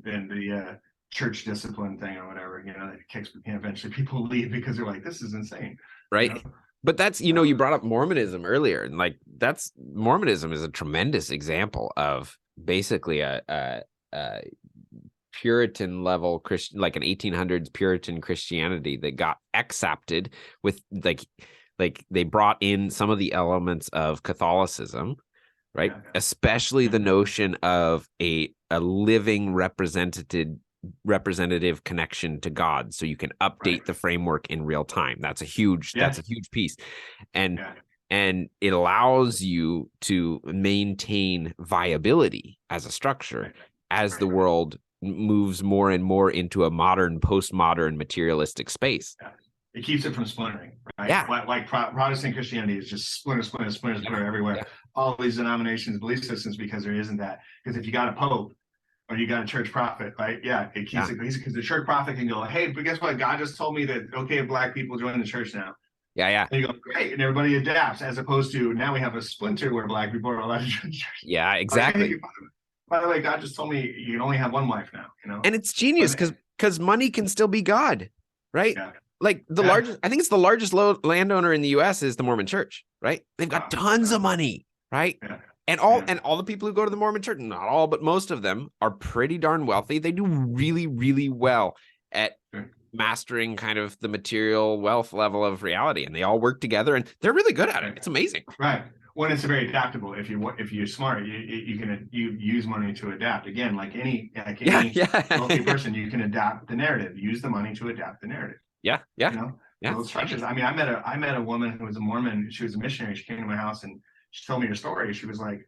Than the church discipline thing or whatever, that kicks, eventually people leave because they're like, this is insane. Right. But that's, you brought up Mormonism earlier, and like Mormonism is a tremendous example of basically a Puritan level Christian, like an 1800s Puritan Christianity that got accepted with like they brought in some of the elements of Catholicism, right? Especially the notion of a living representative connection to God, so you can update the framework in real time. That's a huge piece. And it allows you to maintain viability as a structure as the world moves more and more into a modern, postmodern, materialistic space. It keeps it from splintering, right? Yeah. Like Protestant Christianity is just splinter everywhere. Yeah. All these denominations, belief systems, because there isn't that. Because if you got a pope or you got a church prophet, right? Yeah, it keeps it because the church prophet can go, hey, but guess what? God just told me that, okay, black people join the church now. Yeah. And you go, great, and everybody adapts, as opposed to now we have a splinter where black people are allowed to join the church. Yeah, exactly. By the way, God just told me you can only have one wife now, And it's genius because money can still be God, right? Yeah. Like the largest, I think it's the largest landowner in the US is the Mormon Church, right? They've got tons of money, right? Yeah. And all the people who go to the Mormon Church, not all, but most of them are pretty darn wealthy. They do really, really well at mastering kind of the material wealth level of reality, and they all work together, and they're really good at it. It's amazing, right? When it's very adaptable. If you're smart, you use money to adapt. Again, like any wealthy person, you can adapt the narrative. Use the money to adapt the narrative. Those structures. I mean, I met a woman who was a Mormon. She was a missionary. She came to my house and she told me her story. She was like,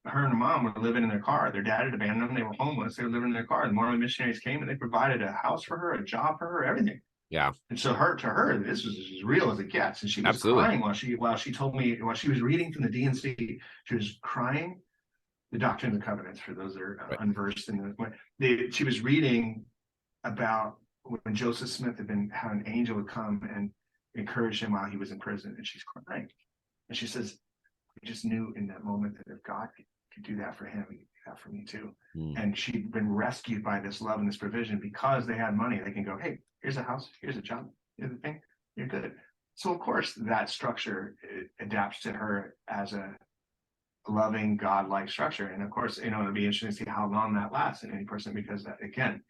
her and her mom were living in their car. Their dad had abandoned them. They were homeless. They were living in their car. The Mormon missionaries came and they provided a house for her, a job for her, everything. Yeah. And so to her, this was as real as it gets. And she was crying while she told me, while she was reading from the D&C, she was crying. The Doctrine and the Covenants, for those that are unversed in the, she was reading about when Joseph Smith had how an angel would come and encourage him while he was in prison, and she's crying. And she says, we just knew in that moment that if God could do that for him, he could do that for me too. And she'd been rescued by this love and this provision because they had money. They can go, hey, here's a house, here's a job, here's the thing, you're good. So of course that structure adapts to her as a loving, God-like structure. And of course, it'll be interesting to see how long that lasts in any person, because that, again,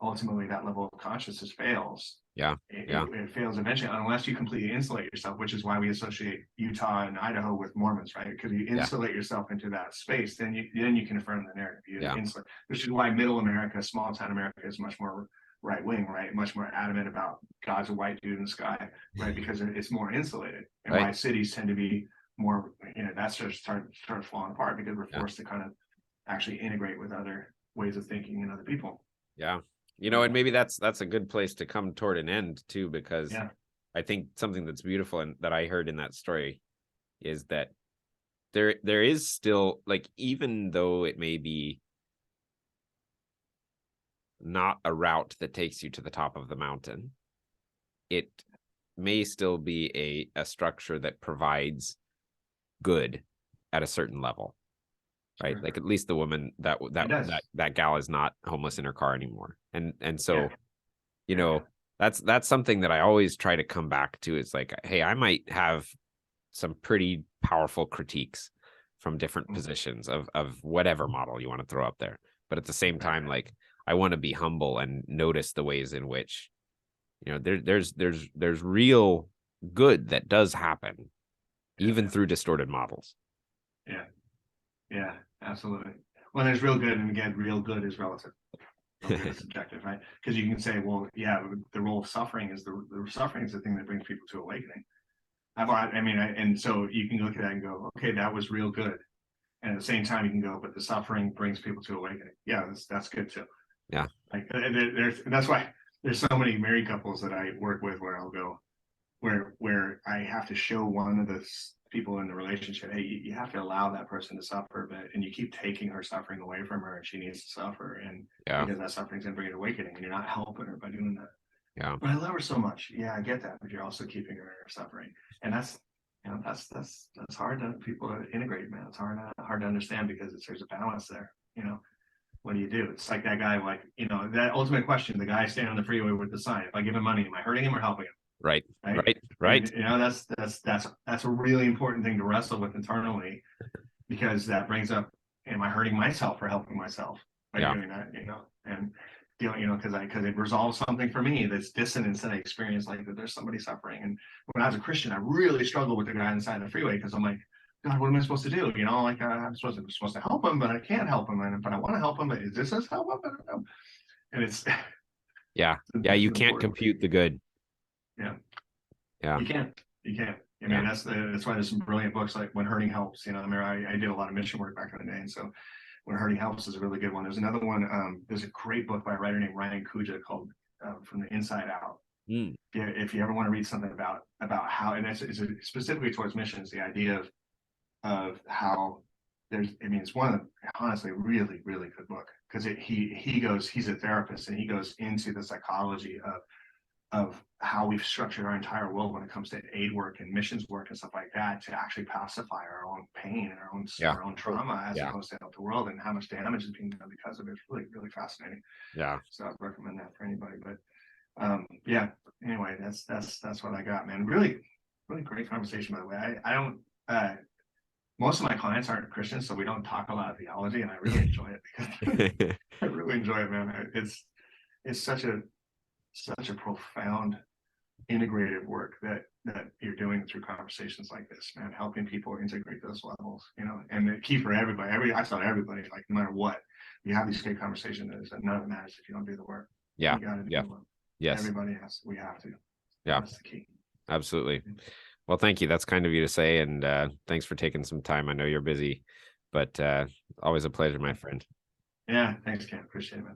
ultimately that level of consciousness fails. It fails eventually unless you completely insulate yourself, which is why we associate Utah and Idaho with Mormons, right? Because you insulate yourself into that space, then you can affirm the narrative. Insulate, which is why middle America, small town America, is much more right wing, right? Much more adamant about God's a white dude in the sky, right? Because it's more insulated. And why cities tend to be more, that starts falling apart because we're forced to kind of actually integrate with other ways of thinking and other people. Yeah. And maybe that's a good place to come toward an end too, because I think something that's beautiful and that I heard in that story is that there is still, like, even though it may be not a route that takes you to the top of the mountain, it may still be a structure that provides good at a certain level. Right, like at least the woman that gal is not homeless in her car anymore, and so that's something that I always try to come back to. Is like, hey, I might have some pretty powerful critiques from different positions of whatever model you want to throw up there, but at the same time, like, I want to be humble and notice the ways in which there's real good that does happen even through distorted models. Yeah, absolutely. Well, there's real good, and again, real good is relative. It's subjective, right? Because you can say, well, the role of suffering is the suffering is the thing that brings people to awakening. And so you can look at that and go, okay, that was real good. And at the same time, you can go, but the suffering brings people to awakening. Yeah, that's good too. Yeah. Like that's why there's so many married couples that I work with where I'll go, where I have to show one of the people in the relationship, hey, you have to allow that person to suffer, and you keep taking her suffering away from her, and she needs to suffer, and because that suffering is going to bring an awakening, and you're not helping her by doing that. But I love her so much. Yeah, I get that, but you're also keeping her suffering, and you know, that's hard to people to integrate, man. It's hard to understand because there's a balance there, you know. What do you do? It's like that guy, like, you know, that ultimate question, the guy standing on the freeway with the sign. If I give him money, am I hurting him or helping him? Right. Right. And, you know, that's a really important thing to wrestle with internally, because that brings up, am I hurting myself or helping myself by doing that? You know, and dealing, you know, because it resolves something for me, this dissonance that I experience, like that there's somebody suffering. And when I was a Christian, I really struggled with the guy inside the freeway, because I'm like, God, what am I supposed to do? You know, like I'm supposed to help him, but I can't help him, but I want to help him. But is this help him? I don't know. And it's you can't compute the good. You can't. I mean, that's why there's some brilliant books like When Hurting Helps. You know, I mean, I did a lot of mission work back in the day, and so When Hurting Helps is a really good one. There's another one. There's a great book by a writer named Ryan Kuja called From the Inside Out. If you ever want to read something about how, and it's specifically towards missions, the idea of how it's one of the, honestly, really, really good book, because he's a therapist, and he goes into the psychology of how we've structured our entire world when it comes to aid work and missions work and stuff like that, to actually pacify our own pain and our own trauma as opposed to help the world, and how much damage is being done because of it. It's really, really fascinating. So I'd recommend that for anybody. But anyway, that's what I got, man. Really, really great conversation, by the way. I don't most of my clients aren't Christians, so we don't talk a lot of theology, and I really enjoy it, because I really enjoy it, man. It's such a profound integrated work that you're doing through conversations like this, man, helping people integrate those levels, you know. And the key for everybody, I tell everybody, like, no matter what, you have these great conversations, and none of it matters if you don't do the work. You gotta do the work. Everybody we have to. That's the key. Absolutely. Well, thank you. That's kind of you to say, and thanks for taking some time. I know you're busy, but always a pleasure, my friend. Yeah, thanks, Ken. Appreciate it, man.